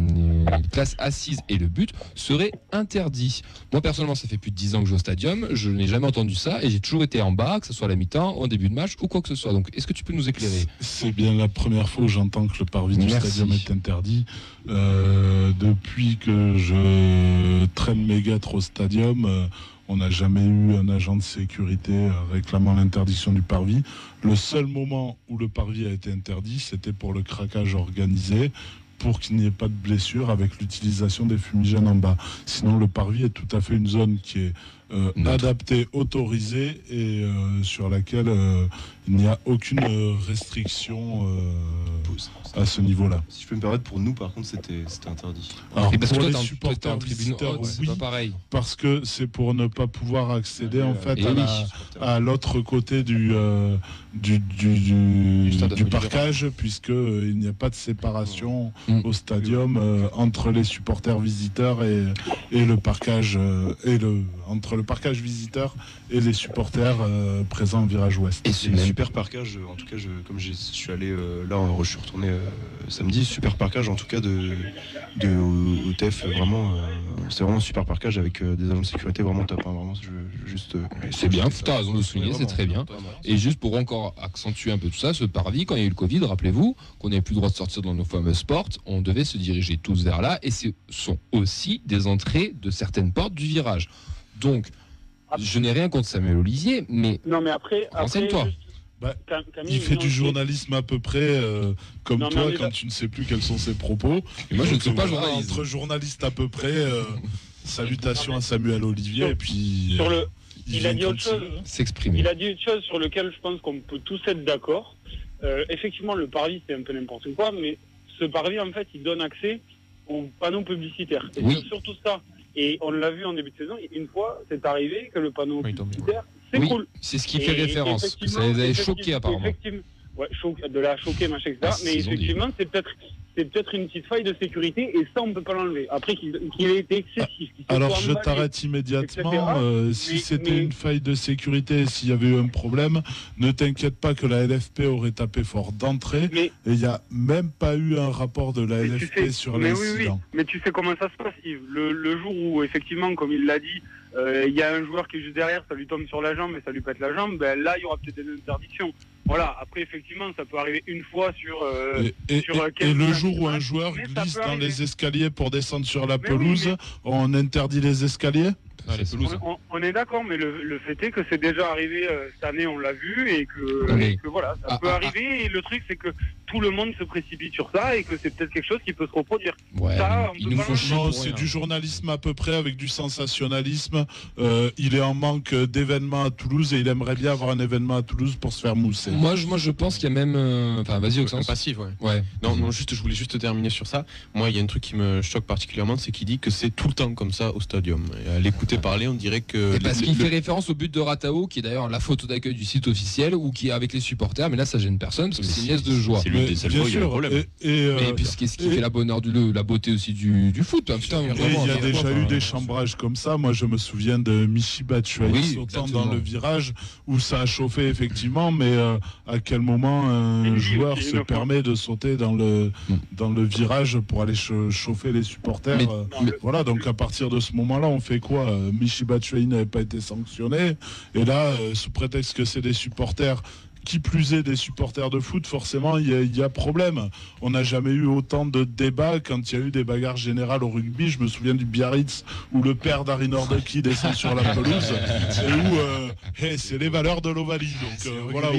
classes assises et le but serait interdit. Moi personnellement ça fait plus de 10 ans que je joue au stadium, je n'ai jamais entendu ça et j'ai toujours été en bas, que ce soit à la mi-temps, au début de match ou quoi que ce soit. Donc est-ce que tu peux nous éclairer? C'est bien la première fois où j'entends que le parvis du stadium est interdit. Depuis que je traîne mes guêtres au stadium, on n'a jamais eu un agent de sécurité réclamant l'interdiction du parvis. Le seul moment où le parvis a été interdit, c'était pour le craquage organisé, pour qu'il n'y ait pas de blessure avec l'utilisation des fumigènes en bas. Sinon, le parvis est tout à fait une zone qui est adaptée, autorisée et sur laquelle il n'y a aucune restriction à ce niveau-là. Si je peux me permettre, pour nous, par contre, c'était interdit. Alors, parce pour que les toi, supporters visiteurs, c'est oui, pas pareil. parce que c'est pour ne pas pouvoir accéder en fait à l'autre côté du parcage, puisque il n'y a pas de séparation au stadium entre les supporters visiteurs et le parcage entre le parcage visiteur et les supporters présents au virage ouest. Et c'est un super parquage, en tout cas, comme je suis allé là, je suis retourné samedi, super parquage en tout cas au TEF, vraiment, c'est vraiment un super parquage avec des agents de sécurité vraiment top, hein, vraiment, c'est bien, tu as raison de le souligner, c'est très bien. Et juste pour encore accentuer un peu tout ça, ce parvis, quand il y a eu le Covid, rappelez-vous qu'on n'avait plus le droit de sortir dans nos fameuses portes, on devait se diriger tous vers là, et ce sont aussi des entrées de certaines portes du virage. Donc, je n'ai rien contre Samuel Olivier, mais non, mais après renseigne-toi. Il fait du journalisme à peu près comme toi quand tu ne sais plus quels sont ses propos. Et moi, je ne suis pas journaliste. Entre journalistes à peu près, salutations à Samuel Olivier. Et puis, il a dit autre chose. S'exprimer. Il a dit autre chose sur lequel je pense qu'on peut tous être d'accord. Effectivement, le parvis, c'est un peu n'importe quoi, mais ce parvis, en fait, il donne accès aux panneaux publicitaires. Et c'est surtout ça. Et on l'a vu en début de saison, une fois, c'est arrivé que le panneau publicitaire s'écroule. C'est ce qui fait référence, que ça les avait choqués apparemment. Ouais, de la choquer, machin, etc. Mais effectivement, c'est peut-être c'est peut-être une petite faille de sécurité et ça on ne peut pas l'enlever. Après qu'il ait été excessif. Alors je t'arrête immédiatement. Si c'était une faille de sécurité, s'il y avait eu un problème, ne t'inquiète pas que la LFP aurait tapé fort d'entrée. Et il n'y a même pas eu un rapport de la LFP sur l'incident. Oui. Mais tu sais comment ça se passe, Yves. Le jour où effectivement, comme il l'a dit, il y a un joueur qui est juste derrière, ça lui tombe sur la jambe et ça lui pète la jambe, ben là il y aura peut-être une interdiction. Voilà, après effectivement ça peut arriver une fois sur... et le jour où un joueur glisse dans les escaliers pour descendre sur la pelouse, on interdit les escaliers ? On est d'accord, mais le fait est que c'est déjà arrivé cette année, on l'a vu, et que voilà, ça peut arriver, et le truc c'est que tout le monde se précipite sur ça, et que c'est peut-être quelque chose qui peut se reproduire. Ouais, ça, c'est du journalisme à peu près, avec du sensationnalisme. Il est en manque d'événements à Toulouse, et il aimerait bien avoir un événement à Toulouse pour se faire mousser. Moi je pense qu'il y a même... Enfin, vas-y, Oxens. Passif, ouais. Non, juste, je voulais juste terminer sur ça. Moi, il y a un truc qui me choque particulièrement, c'est qu'il dit que c'est tout le temps comme ça au stadium. Et à l'écouter parler, on dirait que... Parce qu'il fait référence au but de Ratao, qui est d'ailleurs la photo d'accueil du site officiel, ou qui est avec les supporters, mais là ça gêne personne, parce que c'est une nièce de joie. C'est l'une des seules fois où il y a un problème. Mais puisqu'est ce qui fait la bonheur la beauté aussi du foot. Hein, putain, il y a déjà eu des chambrages comme ça. Moi je me souviens de Michy Batshuayi sautant dans le virage, où ça a chauffé effectivement, mais à quel moment un joueur se permet de sauter dans le virage pour aller chauffer les supporters Voilà, donc à partir de ce moment-là, on fait quoi? Michy Batshuayi n'avait pas été sanctionné, et là, sous prétexte que c'est des supporters, qui plus est des supporters de foot, forcément il y a problème. On n'a jamais eu autant de débats quand il y a eu des bagarres générales au rugby. Je me souviens du Biarritz où le père d'Harry Nordecki descend sur la pelouse et où c'est les valeurs de l'Ovalie. Donc voilà, au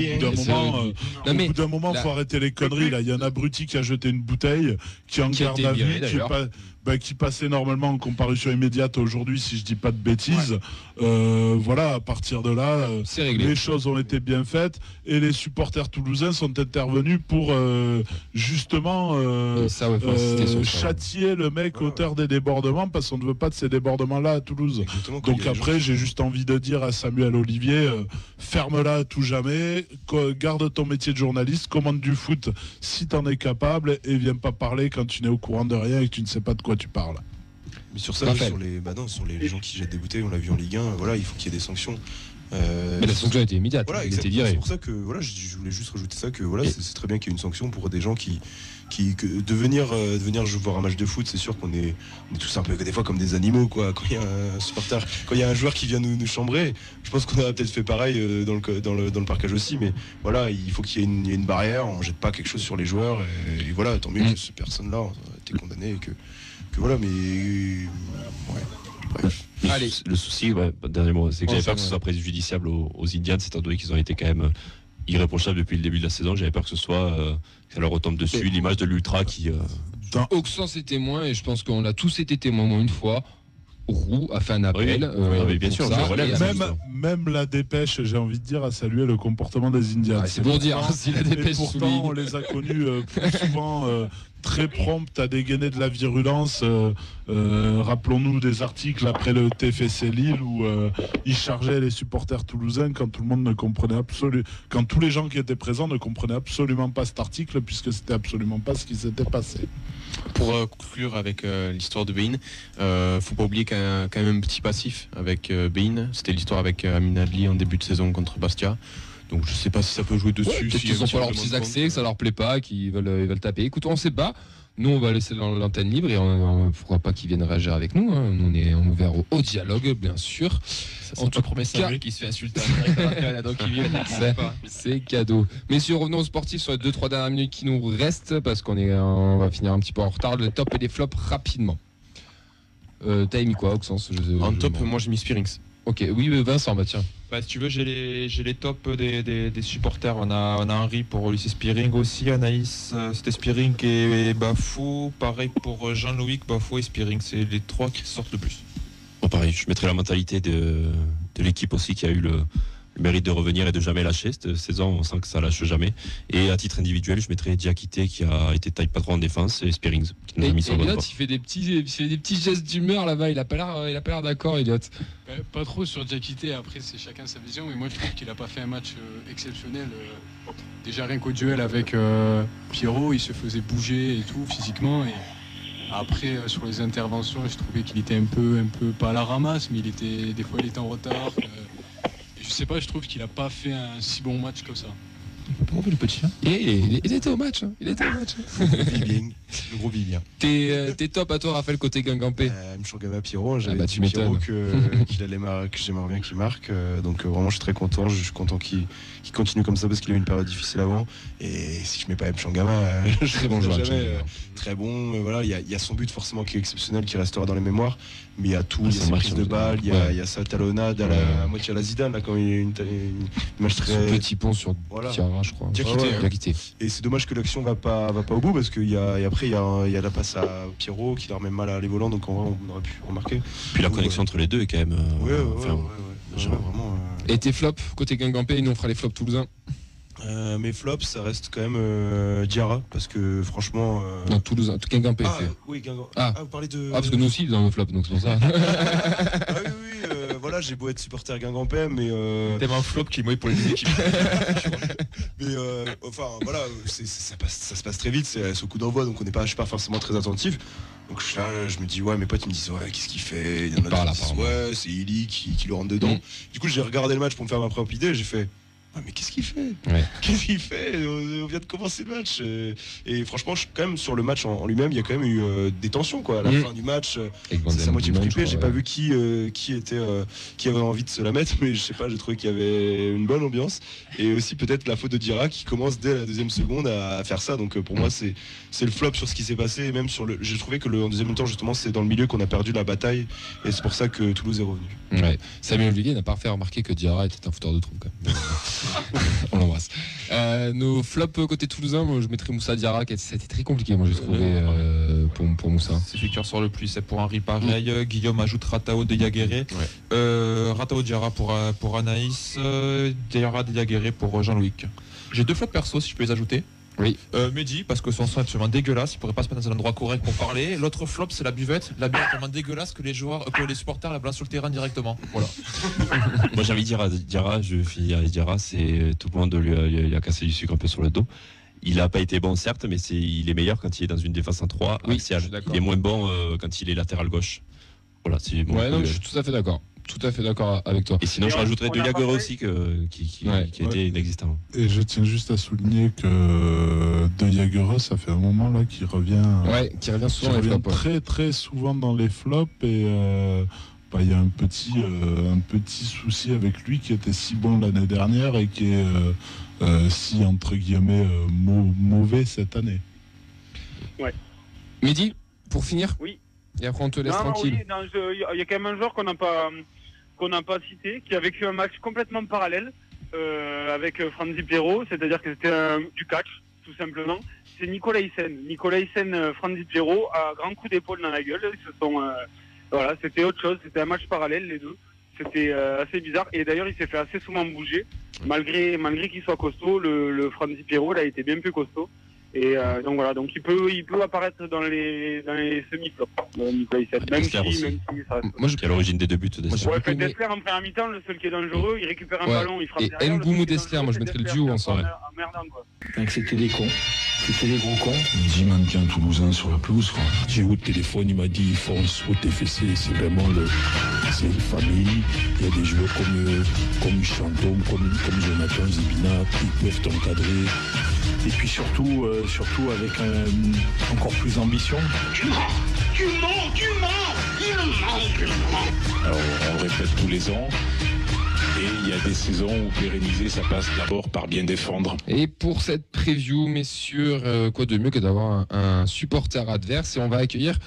bout d'un moment, faut arrêter les conneries. Là, il y a un abruti qui a jeté une bouteille, qui est en garde à vue, qui passait normalement en comparution immédiate aujourd'hui, si je dis pas de bêtises. Voilà, à partir de là, les choses ont été bien faites, et les supporters toulousains sont intervenus pour justement châtier le mec auteur des débordements, parce qu'on ne veut pas de ces débordements-là à Toulouse. Donc après, j'ai juste envie de dire à Samuel Olivier, ferme-la à tout jamais, garde ton métier de journaliste, commande du foot si t'en es capable, et viens pas parler quand tu n'es au courant de rien et que tu ne sais pas de quoi tu parles. Mais sur ça, sur les gens qui jettent des bouteilles, on l'a vu en Ligue 1, voilà, il faut qu'il y ait des sanctions. Mais la sanction a été immédiate, voilà, il était viré. C'est pour ça que voilà, je voulais juste rajouter ça, que voilà, c'est très bien qu'il y ait une sanction pour des gens de venir voir un match de foot. C'est sûr qu'on est tous un peu des fois comme des animaux, quoi. Quand il y a un supporter, quand il y a un joueur qui vient nous chambrer, je pense qu'on aurait peut-être fait pareil dans le parcage aussi, mais voilà, il faut qu'il y ait une barrière, on jette pas quelque chose sur les joueurs, et voilà, tant mieux que cette personne-là a été condamnée, et que voilà, mais bref. Allez. Le souci, dernier mot, c'est que j'avais peur que ce soit préjudiciable aux Indians, étant donné qu'ils ont été quand même irréprochables depuis le début de la saison. J'avais peur que ce soit que ça leur retombe dessus, l'image de l'ultra qui... Oxens est témoin, et je pense qu'on a tous été témoins au moins une fois. Roux a fait un appel. Oui, bien sûr. Même la dépêche, j'ai envie de dire, a salué le comportement des Indians. C'est pour dire, si la dépêche pourtant, on les a connus plus souvent très promptes à dégainer de la virulence. Rappelons-nous des articles après le TFC Lille où ils chargeaient les supporters toulousains quand tout le monde ne comprenait quand tous les gens qui étaient présents ne comprenaient absolument pas cet article, puisque c'était absolument pas ce qui s'était passé. Pour conclure avec l'histoire de Bein, faut pas oublier qu'il y a quand même un petit passif avec Bein. C'était l'histoire avec Amin Adli en début de saison contre Bastia. Donc je sais pas si ça peut jouer dessus. Peut-être qu'ils ont pas leurs petits accès, que ça leur plaît pas, qu'ils veulent taper. Écoute, on sait pas. Nous, on va laisser l'antenne libre, et on ne pourra pas qu'ils viennent réagir avec nous. Hein. Nous, on est ouvert au dialogue, bien sûr. En tout cas, qui se fait insulter donc c'est cadeau. Messieurs, revenons aux sportifs sur les 2-3 dernières minutes qui nous restent, parce on va finir un petit peu en retard. Le top et les flops rapidement. T'as mis quoi, Oxens? En top, moi j'ai mis Spearings. Ok, oui, Vincent, tiens. Si tu veux, j'ai les tops des supporters. On a Henri pour Lucie Spearing aussi, Anaïs, c'était Spearing et Bafou. Pareil pour Jean-Louis, Bafou et Spearing. C'est les trois qui sortent le plus. Bon, pareil, je mettrai la mentalité de l'équipe aussi, qui a eu mérite de revenir et de jamais lâcher. Cette saison, on sent que ça lâche jamais. Et à titre individuel, je mettrais Diakité qui a été taille patron en défense et Spearings qui nous a mis sur le Elliot, il fait des petits gestes d'humeur là-bas. Il a pas l'air d'accord, Elliot. Pas trop sur Diakité. Après, c'est chacun sa vision. Mais moi, je trouve qu'il a pas fait un match exceptionnel. Déjà rien qu'au duel avec Pierrot, il se faisait bouger et tout physiquement. Et après, sur les interventions, je trouvais qu'il était un peu pas à la ramasse, mais des fois il était en retard. Je sais pas, je trouve qu'il a pas fait un si bon match comme ça. Le petit. Il était au match. Le gros Vivien. T'es top à toi, Raphaël, côté Guingampé. Mchangama Pierrot, j'avais dit Pierrot que j'aimerais bien qu'il marque. Donc vraiment, je suis très content. Je suis content qu'il continue comme ça parce qu'il a eu une période difficile avant. Et si je mets pas Mchangama, je très bon joueur. Très bon. Voilà, il y a son but forcément qui est exceptionnel, qui restera dans les mémoires. Mais il y a tout. Il y a ses prises de balles, il y a sa talonnade à moitié à la Zidane là, quand il y a une image très. Ce petit pont sur Diarra, je crois. Diakité. Et c'est dommage que l'action va pas au bout parce qu'il y a après il y a la passe à Pierrot qui leur met mal à les volants, donc en vrai on aurait pu remarquer. Puis la connexion entre les deux est quand même. Vraiment. Et tes flops côté Guingampé, nous on fera les flops toulousains. Mes flops, ça reste quand même Diarra parce que franchement. Non, Toulousain, Guingampé. Oui, Guingampé. Vous parlez de. Parce que nous aussi dans nos flops, donc c'est pour ça. Oui. Voilà, j'ai beau être supporter Guingampé, mais. T'aimes un flop qui est mauvais pour les équipes. Mais enfin voilà, ça se passe très vite, c'est au coup d'envoi, donc je suis pas forcément très attentif. Donc je me dis mes potes ils me disent qu'est-ce qu'il fait, il y en a qui disent c'est Ili qui le rentre dedans. Du coup j'ai regardé le match pour me faire ma propre idée, j'ai fait mais qu'est-ce qu'il fait Qu'est-ce qu'il fait On vient de commencer le match. Et franchement, quand même, sur le match en lui-même, il y a quand même eu des tensions à la fin du match. C'est à moitié flippé. J'ai pas vu qui avait envie de se la mettre, mais je sais pas, j'ai trouvé qu'il y avait une bonne ambiance. Et aussi peut-être la faute de Diarra qui commence dès la deuxième seconde à faire ça. Donc pour moi, c'est le flop sur ce qui s'est passé. Et même j'ai trouvé que en deuxième temps, justement, c'est dans le milieu qu'on a perdu la bataille. Et c'est pour ça que Toulouse est revenu. Ouais. Samuel Villiers n'a pas fait remarquer que Diarra était un fouteur de trou quand même. On l'embrasse. Nos flops côté toulousain, moi je mettrais Moussa Diarra, c'était très compliqué, moi j'ai trouvé pour Moussa. C'est celui qui ressort le plus, c'est pour Henri pareil. Guillaume ajoute Ratao de Yaguéré. Ratao Diarra pour Anaïs, Diarra de Yaguéré pour Jean-Louis. J'ai 2 flops perso si je peux les ajouter. Oui. Mehdi, parce que son son est absolument dégueulasse, il pourrait pas se mettre dans un endroit correct pour parler. L'autre flop, c'est la buvette. La bière est tellement dégueulasse que les supporters la balancent sur le terrain directement. Voilà. Moi j'ai envie de dire à Diarra, je finis avec Diarra, c'est tout le monde lui a cassé du sucre un peu sur le dos. Il n'a pas été bon certes, mais il est meilleur quand il est dans une défense en 3. Oui, il est moins bon quand il est latéral gauche. Voilà, c'est bon. Je suis tout à fait d'accord. Tout à fait d'accord avec toi. Et sinon, je rajouterais de Yaguéré aussi qui était inexistant. Et je tiens juste à souligner que de Yaguéré, ça fait un moment là qu'il revient. Qui revient souvent dans les flops. Très très souvent dans les flops et il y a un petit souci avec lui qui était si bon l'année dernière et qui est si entre guillemets mauvais cette année. Ouais. Mehdi, pour finir. Oui. Et après on te laisse tranquille. Il y a quand même un joueur qu'on n'a pas cité, qui a vécu un match complètement parallèle avec Franzi Pierrot, c'est-à-dire que c'était du catch, tout simplement. C'est Nicolas Hyssen. Nicolas Hyssen, Franzi Pierrot, à grand coup d'épaule dans la gueule. Ils se sont, c'était autre chose, c'était un match parallèle les deux. C'était assez bizarre. Et d'ailleurs, il s'est fait assez souvent bouger, malgré qu'il soit costaud. Le Franzi Pierrot, il a été bien plus costaud. Et donc voilà, donc il peut apparaître dans les semi-flops, Nicolas Hyssen, même si ça reste. Moi, je suis à l'origine des 2 buts. Dessler en première mi-temps, le seul qui est dangereux, il récupère un ballon, il frappe derrière. Et Ngoumou Dessler, moi je mettrais le duo ensemble. C'était des cons, c'était des gros cons. 10 mannequins toulousains sur la pelouse. J'ai eu au téléphone, il m'a dit fonce au TFC, c'est vraiment c'est une famille. Il y a des joueurs comme Chantôme, comme Jonathan Zebina, qui peuvent t'encadrer. Et puis surtout avec encore plus d'ambition. Tu mens, il ment. Alors on le répète tous les ans. Et il y a des saisons où pérenniser, ça passe d'abord par bien défendre. Et pour cette preview, messieurs, quoi de mieux que d'avoir un supporter adverse. Et on va accueillir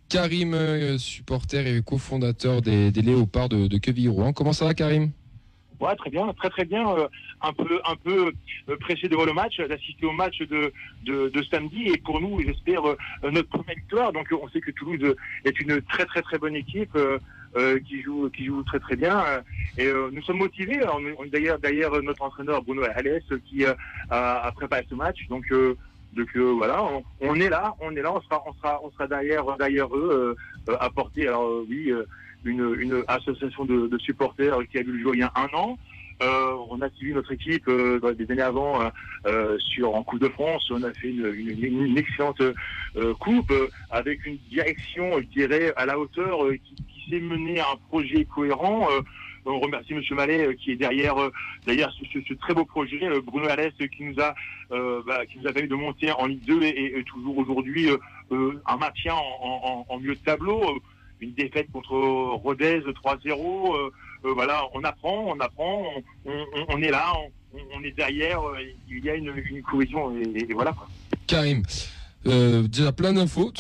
Karim, supporter et cofondateur des Léopards de Quevilly-Rouen. Comment ça va, Karim ? Ouais, très bien, très bien. Un peu pressé devant le match, d'assister au match de samedi. Et pour nous, j'espère notre première victoire. Donc on sait que Toulouse est une très très très bonne équipe. qui joue très très bien. Et nous sommes motivés. D'ailleurs, notre entraîneur Bruno Alès qui a préparé ce match. Donc voilà, on est là, on sera derrière eux, apporter. Alors oui, une association de supporters qui a vu le jour il y a 1 an. On a suivi notre équipe des années avant en Coupe de France. On a fait une excellente coupe avec une direction, je dirais, à la hauteur qui s'est menée à un projet cohérent. On remercie M. Mallet qui est derrière ce très beau projet. Bruno Alès qui nous a permis de monter en Ligue 2 et toujours aujourd'hui un maintien en milieu de tableau. Une défaite contre Rodez 3-0. Voilà, on apprend, on est là, on est derrière, il y a une cohésion et voilà quoi. Karim, déjà plein d'infos,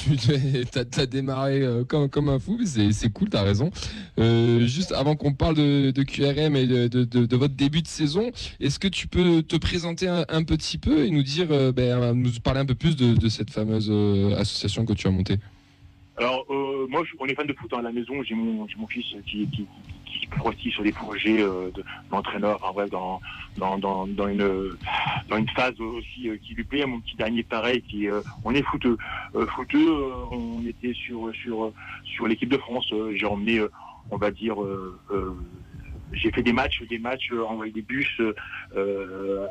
t'as démarré comme un fou, mais c'est cool, t'as raison. Juste avant qu'on parle de QRM et de votre début de saison, est-ce que tu peux te présenter un petit peu et nous dire, nous parler un peu plus de cette fameuse association que tu as montée? Alors moi on est fan de foot à la maison, j'ai mon fils qui aussi sur des projets d'entraîneur, enfin bref, dans une phase aussi qui lui plaît. Mon petit dernier pareil, on est footeux, on était sur l'équipe de France. J'ai emmené, on va dire, j'ai fait des matchs, envoyé des bus,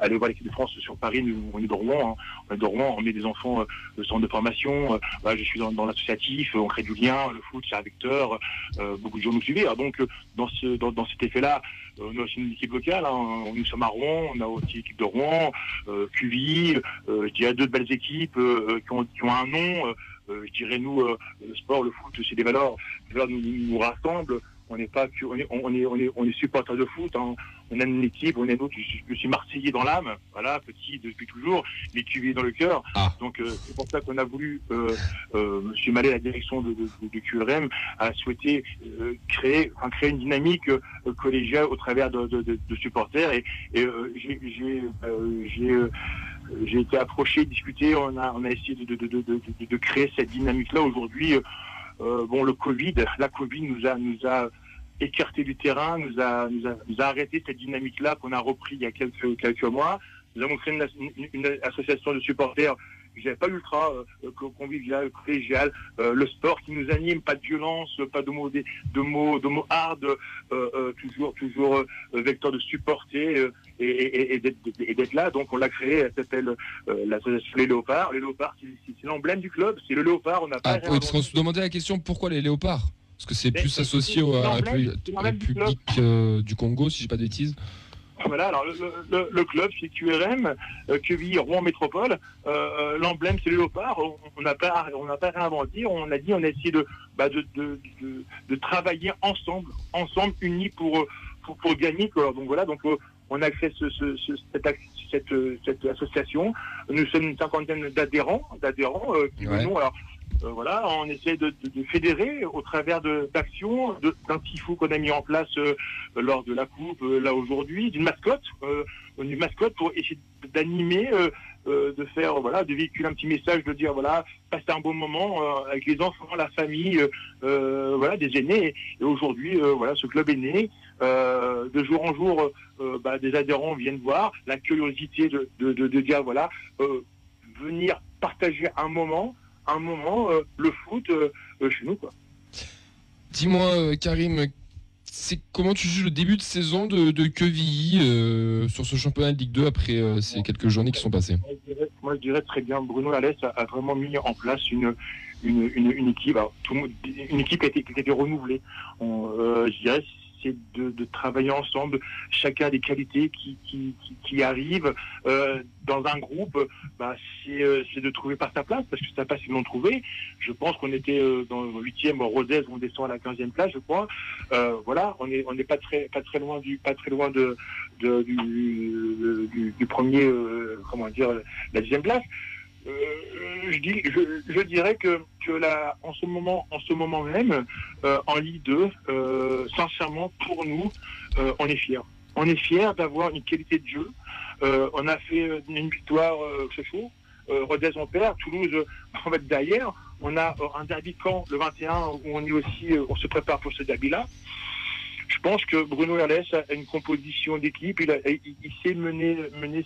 aller voir l'équipe de France sur Paris. On est de Rouen, on met des enfants au centre de formation. Je suis dans l'associatif, on crée du lien, le foot c'est un vecteur. Beaucoup de gens nous suivaient. Donc dans cet effet-là, on a aussi une équipe locale. Nous sommes à Rouen, on a aussi l'équipe de Rouen, QVI. Je dirais 2 belles équipes qui ont un nom. Je dirais nous, le sport, le foot, c'est des valeurs. Les valeurs nous rassemblent. On n'est pas on est supporters de foot, hein. On a une équipe, on est d'autres. Je suis Marseillais dans l'âme, voilà, petit depuis toujours, mais QV dans le cœur. Donc c'est pour ça qu'on a voulu, Monsieur Mallet, la direction de QRM, a souhaité créer une dynamique collégiale au travers de supporters. Et j'ai été approché, discuté, on a essayé de créer cette dynamique-là aujourd'hui. La Covid nous a écarté du terrain, nous a arrêté cette dynamique-là qu'on a repris il y a quelques mois. Nous avons créé une association de supporters, je dirais pas ultra, convivial, collégial, le sport qui nous anime, pas de violence, pas de mots hard, toujours vecteur de supporter et d'être là. Donc on l'a créé, elle s'appelle l'association Les Léopards. Les Léopards, c'est l'emblème du club, c'est le léopard. Parce qu'on se demandait la question, pourquoi les léopards? Parce que c'est plus associé au public du Congo, si je dis pas de bêtises. Voilà, alors le club c'est QRM, QVI Rouen Métropole. L'emblème c'est le léopard. On n'a pas réinventé. On a essayé de travailler ensemble, unis pour gagner. Donc voilà, on a créé cette association. Nous sommes une 50aine d'adhérents qui venons. Alors voilà, on essaie de fédérer au travers d'actions, d'un tifo qu'on a mis en place lors de la coupe, là aujourd'hui, d'une mascotte pour essayer d'animer, de véhiculer un petit message, de dire voilà, passer un bon moment avec les enfants, la famille, des aînés. Et aujourd'hui, ce club est né. De jour en jour, des adhérents viennent voir, la curiosité de dire voilà, venir partager un moment, le foot chez nous, quoi. Dis-moi, Karim, comment tu juges le début de saison de QVI sur ce championnat de Ligue 2 après ces quelques journées qui sont passées? Moi, je dirais très bien. Bruno Alès a vraiment mis en place une équipe. Alors, une équipe qui a été renouvelée. Je dirais c'est de travailler ensemble, chacun a des qualités qui arrivent dans un groupe, c'est de trouver pas sa place, parce que sa place ils l'ont trouvé. Je pense qu'on était dans le 8e, Rodez, on descend à la 15e place, je crois. On n'est pas très loin du premier, la 10e place. Je dirais que là, en ce moment même, en Ligue 2, sincèrement, pour nous, on est fiers. On est fiers d'avoir une qualité de jeu. On a fait une victoire, c'est chaud. Rodez on perd, Toulouse on va être derrière. on a un derby de Caen le 21 où on se prépare pour ce derby-là. Je pense que Bruno Herlès a une composition d'équipe. Il sait mener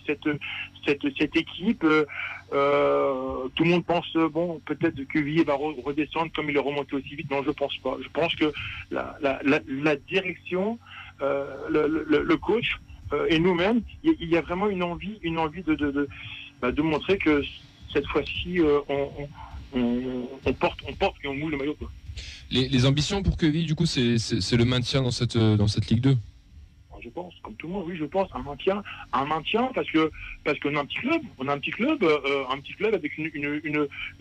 cette équipe. Tout le monde pense peut-être que Villiers va redescendre comme il est remonté aussi vite. Non, je pense pas. Je pense que la direction, le coach et nous-mêmes, il y a vraiment une envie de montrer que cette fois-ci on porte et on moule le maillot, quoi. Les ambitions pour Quevilly, du coup, c'est le maintien dans cette Ligue 2. Je pense, comme tout le monde, oui, je pense, un maintien parce qu'on a un petit club, avec une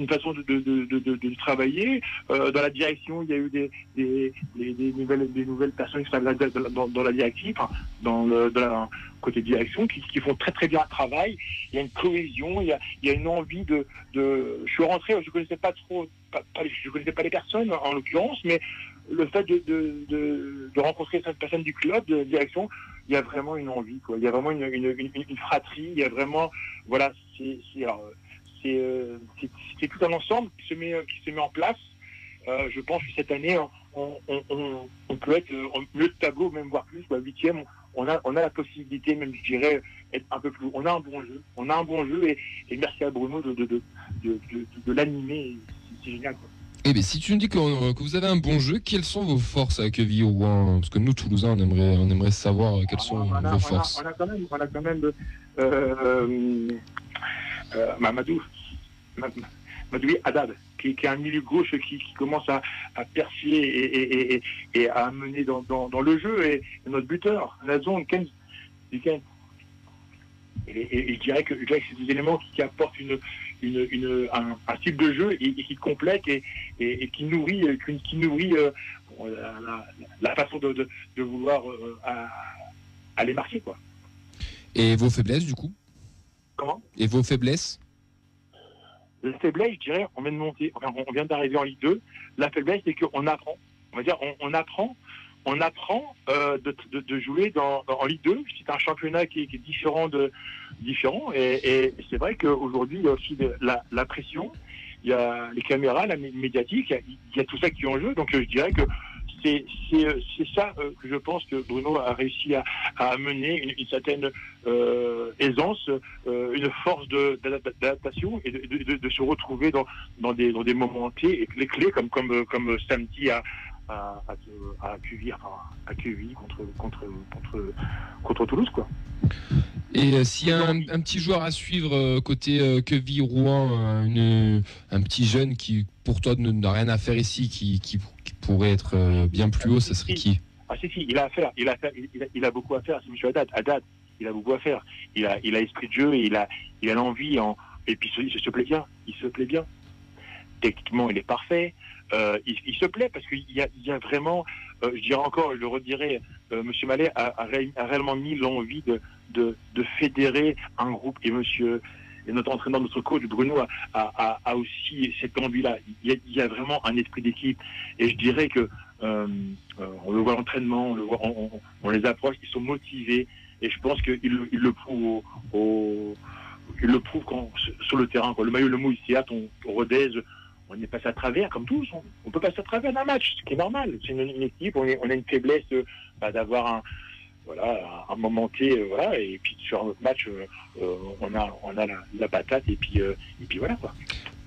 façon de travailler. Dans la direction, il y a eu des nouvelles personnes qui sont dans la directive, dans la côté direction, qui font très très bien le travail. Il y a une cohésion, il y a une envie de. Je suis rentré, je connaissais pas trop, je connaissais pas les personnes en l'occurrence, mais le fait de rencontrer cette personne du club, de direction, il y a vraiment une envie, quoi. Il y a vraiment une fratrie, il y a vraiment, voilà, c'est tout un ensemble qui se met en place. Je pense que cette année, on peut être en milieu de tableau, même voire plus, 8e. On a la possibilité, même je dirais, être un peu plus. On a un bon jeu et merci à Bruno de l'animer. C'est génial, quoi. Eh bien, si tu nous dis que vous avez un bon jeu, quelles sont vos forces avec Quevilly-Rouen? Parce que nous, Toulousains, on aimerait savoir quelles sont vos forces. On a quand même Mamadou Haddad, qui est un milieu gauche qui commence à percer et à mener dans le jeu, et notre buteur, Nazon Ken. Et je dirais que c'est des éléments qui apportent un style de jeu et qui complète et qui nourrit la façon de vouloir aller marquer, quoi. Et vos faiblesses, du coup? Comment? Et vos faiblesses? La faiblesse, je dirais, on vient de monter, on vient d'arriver en Ligue 2. La faiblesse, c'est qu'on apprend. On va dire, on apprend de jouer en Ligue 2. C'est un championnat qui est différent et c'est vrai qu'aujourd'hui il y a aussi la pression, il y a les caméras, la médiatique, il y a tout ça qui est en jeu. Donc je dirais que c'est ça que je pense que Bruno a réussi à amener, une certaine aisance, une force d'adaptation et de se retrouver dans des moments clés, les clés comme samedi à Quevilly contre Toulouse, quoi. Et s'il y a un petit joueur à suivre côté Quevilly-Rouen, un petit jeune qui pour toi n'a rien à faire ici, qui pourrait être bien plus haut, ça serait qui? Il a beaucoup à faire, c'est M. Haddad, il a beaucoup à faire, il a l'esprit de jeu, et il a l'envie, et puis il se plaît bien, techniquement il est parfait. Il se plaît parce qu'il y a vraiment, je dirais encore, je le redirai, M. Mallet a réellement mis l'envie de fédérer un groupe, et notre entraîneur, notre coach Bruno a aussi cette envie-là. Il y a vraiment un esprit d'équipe, et je dirais que on le voit à l'entraînement, on les approche, ils sont motivés, et je pense qu'ils le prouvent sur le terrain, quoi. Le maillot, le mot, ici, on Rodez. On est passé à travers, comme tous. On peut passer à travers d'un match, ce qui est normal. C'est une équipe, on a une faiblesse d'avoir un moment clé, voilà. Et puis sur un autre match, on a la patate, et puis voilà, quoi.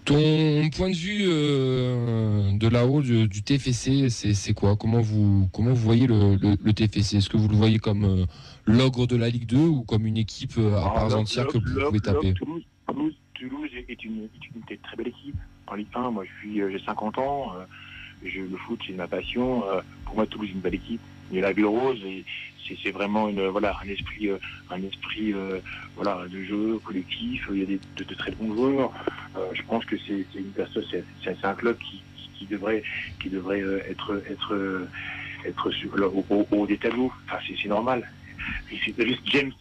Ton point de vue de là-haut du TFC, c'est quoi? Comment vous voyez le TFC? Est-ce que vous le voyez comme l'ogre de la Ligue 2 ou comme une équipe à part entière que vous pouvez taper? Toulouse est une très belle équipe. En Ligue 1, moi j'ai 50 ans, le foot c'est ma passion. Pour moi, Toulouse est une belle équipe. Il y a la Ville Rose, et c'est vraiment un esprit de jeu collectif. Il y a de très bons joueurs. Je pense que c'est un club qui devrait être au haut des tableaux. Enfin, c'est normal. C'est juste James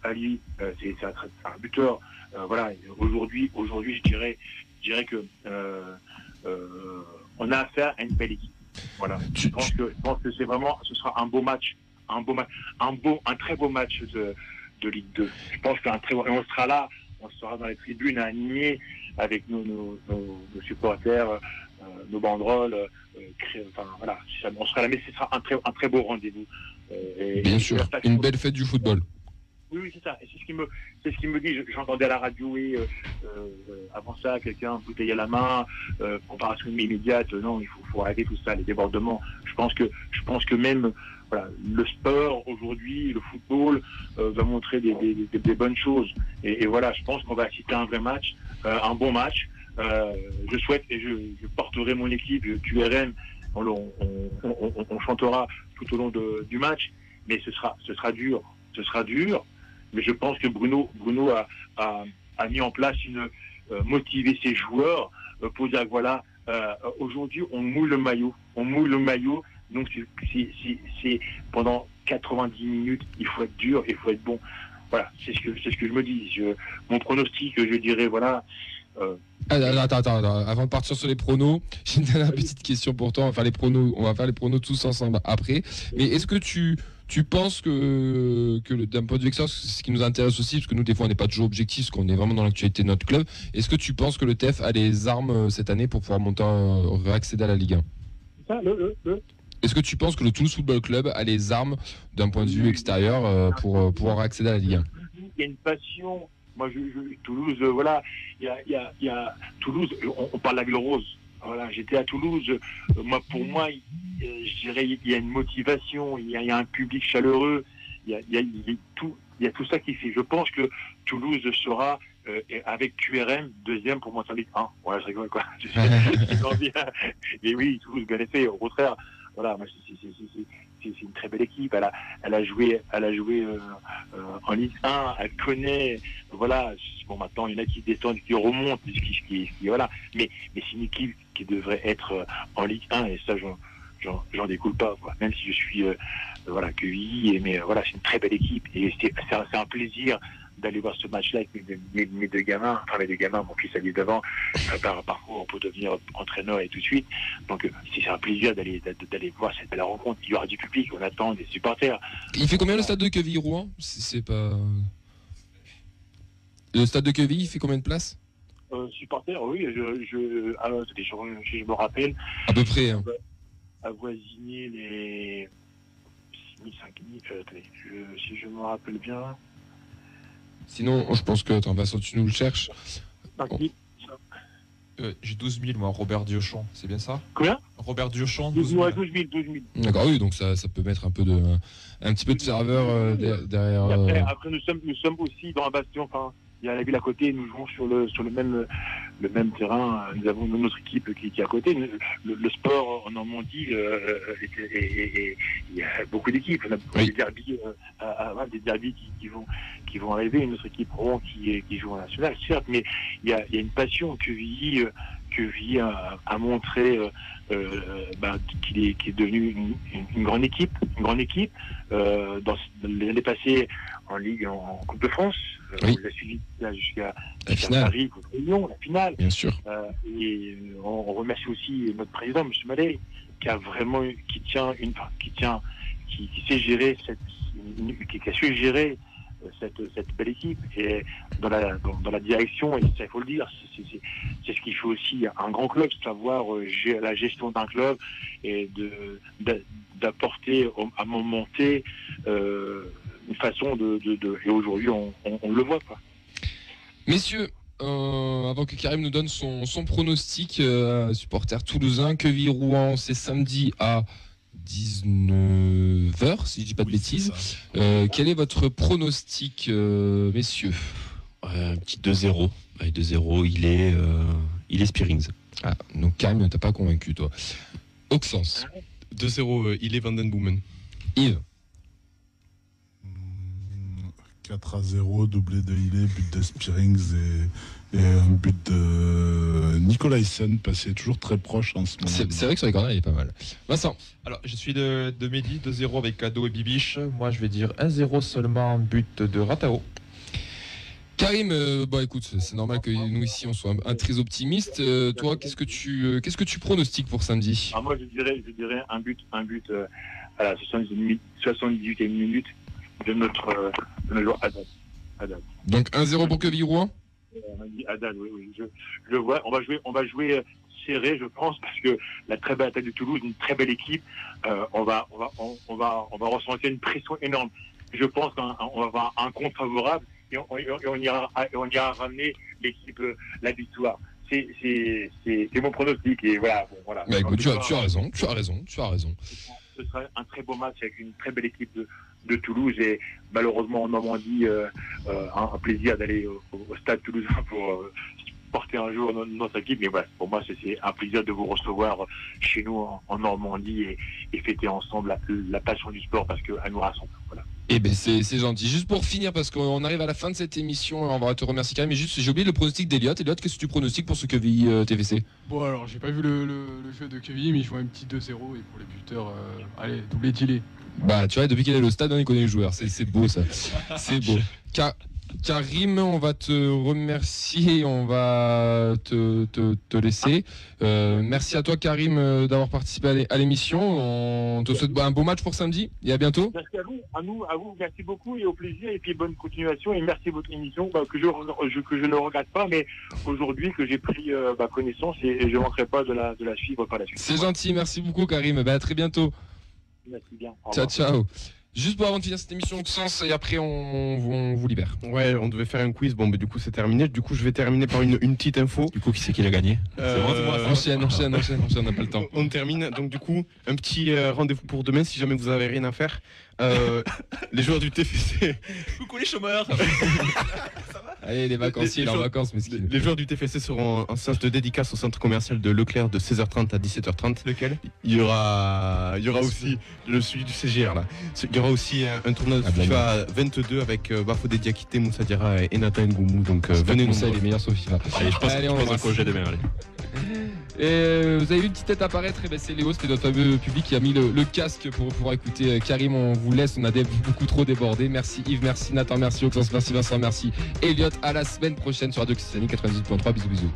Ali, c'est un buteur. Voilà. Aujourd'hui, je dirais que on a affaire à une belle équipe. Voilà. Je pense que c'est vraiment, ce sera un beau match, un très beau match de Ligue 2. Je pense on sera là, on sera dans les tribunes à animer avec nos supporters, nos banderoles. Voilà, on sera là, mais ce sera un très beau rendez-vous. Bien sûr, une belle fête du football. Oui, c'est ça. Et c'est ce qui me dit. J'entendais à la radio avant ça, quelqu'un bouteille à la main, comparaison immédiate. Non, il faut arrêter tout ça, les débordements. Je pense que même le sport aujourd'hui, le football, va montrer des bonnes choses. Et voilà, je pense qu'on va assister à un vrai match, un bon match. Je souhaite et je porterai mon équipe QRM. On chantera tout au long du match, mais ce sera dur. Ce sera dur. Mais je pense que Bruno a mis en place motiver ses joueurs pour dire voilà, aujourd'hui on mouille le maillot. Donc c'est pendant 90 minutes, il faut être dur, il faut être bon. Voilà, c'est ce que je me dis. Mon pronostic, je dirais voilà. Attends, avant de partir sur les pronos, j'ai une dernière petite question pour toi. On va faire les pronos tous ensemble après. Mais est-ce que tu penses que d'un point de vue extérieur, ce qui nous intéresse aussi, parce que nous des fois on n'est pas toujours objectif, parce qu'on est vraiment dans l'actualité de notre club, est-ce que tu penses que le TEF a les armes cette année pour pouvoir réaccéder à la Ligue 1 ? Est-ce que tu penses que le Toulouse Football Club a les armes d'un point de vue extérieur pour pouvoir accéder à la Ligue 1 ? Il y a une passion. Moi, Toulouse, voilà, il y a Toulouse. On parle de la Glore Rose. Voilà, j'étais à Toulouse. Pour moi, je dirais, il y a une motivation. Il y a un public chaleureux. Il y a tout ça qui fait. Je pense que Toulouse sera avec QRM deuxième pour moi en Ligue 1. Ouais, je rigole quoi. Mais oui, Toulouse bien fait. Au contraire. Voilà, c'est une très belle équipe. Elle a joué en Ligue 1. Elle connaît. Voilà. Bon, maintenant il y en a qui descendent, qui remontent, voilà. Mais c'est une équipe qui devrait être en Ligue 1 et ça j'en découle pas. Quoi. Même si je suis QI, mais voilà, c'est une très belle équipe et c'est un plaisir d'aller voir ce match-là avec mes deux gamins, mon fils a dit d'avant, par parcours pour devenir entraîneur et tout de suite. Donc c'est un plaisir d'aller voir cette belle rencontre. Il y aura du public, on attend des supporters. Il fait combien le stade de Quevilly-Rouen ? C'est pas... Le stade de Quevilly, il fait combien de places ? Supporters, oui, si je me rappelle. À peu près. Hein. Avoisiner les 6 000, 5 000, si je me rappelle bien. Sinon, je pense que... Attends, Vincent, tu nous le cherches. 5 000. J'ai 12 000, moi, Robert Diochon, c'est bien ça ? Combien ? Robert Diochon, 12 000. 12 000. D'accord, oui, donc ça peut mettre un petit peu de serveur derrière... Et après, nous sommes aussi dans un bastion, enfin... Il y a la ville à côté, nous jouons sur le même terrain. Nous avons notre équipe qui est à côté. Le sport en Normandie, il y a beaucoup d'équipes. On a des derbys qui vont arriver. Une autre équipe qui joue en national, certes, mais il y a une passion que Quevilly a montré qu'il est devenu une grande équipe. Dans l'année passée en Ligue, en Coupe de France. Oui. On l'a suivi jusqu'à Paris, contre Lyon, la finale. Bien sûr. Et on remercie aussi notre président, M. Mallet, qui sait gérer qui a su gérer cette belle équipe et dans la direction, et ça il faut le dire, c'est ce qui fait aussi un grand club, savoir la gestion d'un club et d'apporter à moment T une façon et aujourd'hui on le voit quoi. Messieurs, avant que Karim nous donne son pronostic, supporter toulousain, Quevilly-Rouen, c'est samedi à 19h, si je dis pas de bêtises. Quel est votre pronostic, messieurs ? Un petit 2-0. Avec 2-0, il est Spearings. Ah, donc Karim ne t'a pas convaincu, toi. Auxence. 2-0, il est Vandenboomen. Yves. 4-0, doublé de Hillé, but de Spearings et un but de Nicolaisen, passé toujours très proche en ce moment. C'est vrai que sur les corners, il est pas mal. Vincent. Alors, je suis de Mehdi, 2-0 avec Cadeau et Bibiche. Moi, je vais dire 1-0 seulement, but de Ratao. Karim, écoute, c'est normal que nous ici on soit un très optimiste. Toi, qu'est-ce que tu pronostiques pour samedi ? Moi, je dirais un but à la 78e minute de notre joueur Haddad. Donc 1-0 pour Quevilly-Rouen ? On a dit Haddad, oui. Je le vois. On va jouer serré, je pense, parce que la très belle attaque de Toulouse, une très belle équipe. On va ressentir une pression énorme. Je pense qu'on va avoir un compte favorable et on ira ramener l'équipe la victoire. C'est mon pronostic et voilà. Bah, écoute, tu as raison. Ce sera un très beau match avec une très belle équipe de Toulouse et malheureusement en Normandie, un plaisir d'aller au stade toulousain pour porter un jour notre équipe. Mais voilà, pour moi c'est un plaisir de vous recevoir chez nous en Normandie et fêter ensemble la passion du sport parce qu'elle nous rassemble. Voilà. Eh ben c'est gentil. Juste pour finir, parce qu'on arrive à la fin de cette émission, on va te remercier quand même. Mais juste, j'ai oublié le pronostic d'Eliott. Eliott, qu'est-ce que tu pronostiques pour ce QVI TFC? Bon, alors, j'ai pas vu le jeu de QVI, mais je vois un petit 2-0. Et pour les buteurs, allez, doublé Tillet. Bah, tu vois, depuis qu'il est au stade, on y connaît les joueurs. C'est beau, ça. C'est beau. Karim, on va te remercier, on va te laisser. Merci à toi, Karim, d'avoir participé à l'émission. On te souhaite un beau match pour samedi et à bientôt. Merci à vous, merci beaucoup et au plaisir et puis bonne continuation et merci de votre émission que je ne regrette pas, mais aujourd'hui que j'ai pris connaissance et je ne manquerai pas de la suivre par la suite. C'est gentil, merci beaucoup, Karim. À très bientôt. Merci bien. Ciao. Juste pour avant de finir cette émission, Sens, et après on vous libère. Ouais, on devait faire un quiz, bon, du coup c'est terminé. Du coup, je vais terminer par une petite info. Du coup, qui c'est qui l'a gagné? Enchaîne, on n'a pas le temps. On termine, donc du coup, un petit rendez-vous pour demain si jamais vous avez rien à faire. Les joueurs du TFC. Coucou les chômeurs. Allez, les vacanciers, en vacances, mesquines. Les joueurs du TFC seront en séance de dédicace au centre commercial de Leclerc de 16h30 à 17h30. Lequel? Il y aura aussi celui du CGR là. Il y aura aussi un tournoi de FIFA 22 avec Bafodé Diakité, Moussa Diarra et Nathan Ngoumou. Donc venez nous voir. Les meilleurs sur FIFA. Allez, je pense qu'on va congé demain. Allez. Et vous avez vu une petite tête apparaître, et c'est Léo, c'était notre fameux public qui a mis le casque pour pouvoir écouter Karim. On vous laisse, on a beaucoup trop débordé. Merci Yves, merci Nathan, merci Oxens, merci Vincent, merci Eliott. À la semaine prochaine sur Radio Occitanie 98.3. Bisous.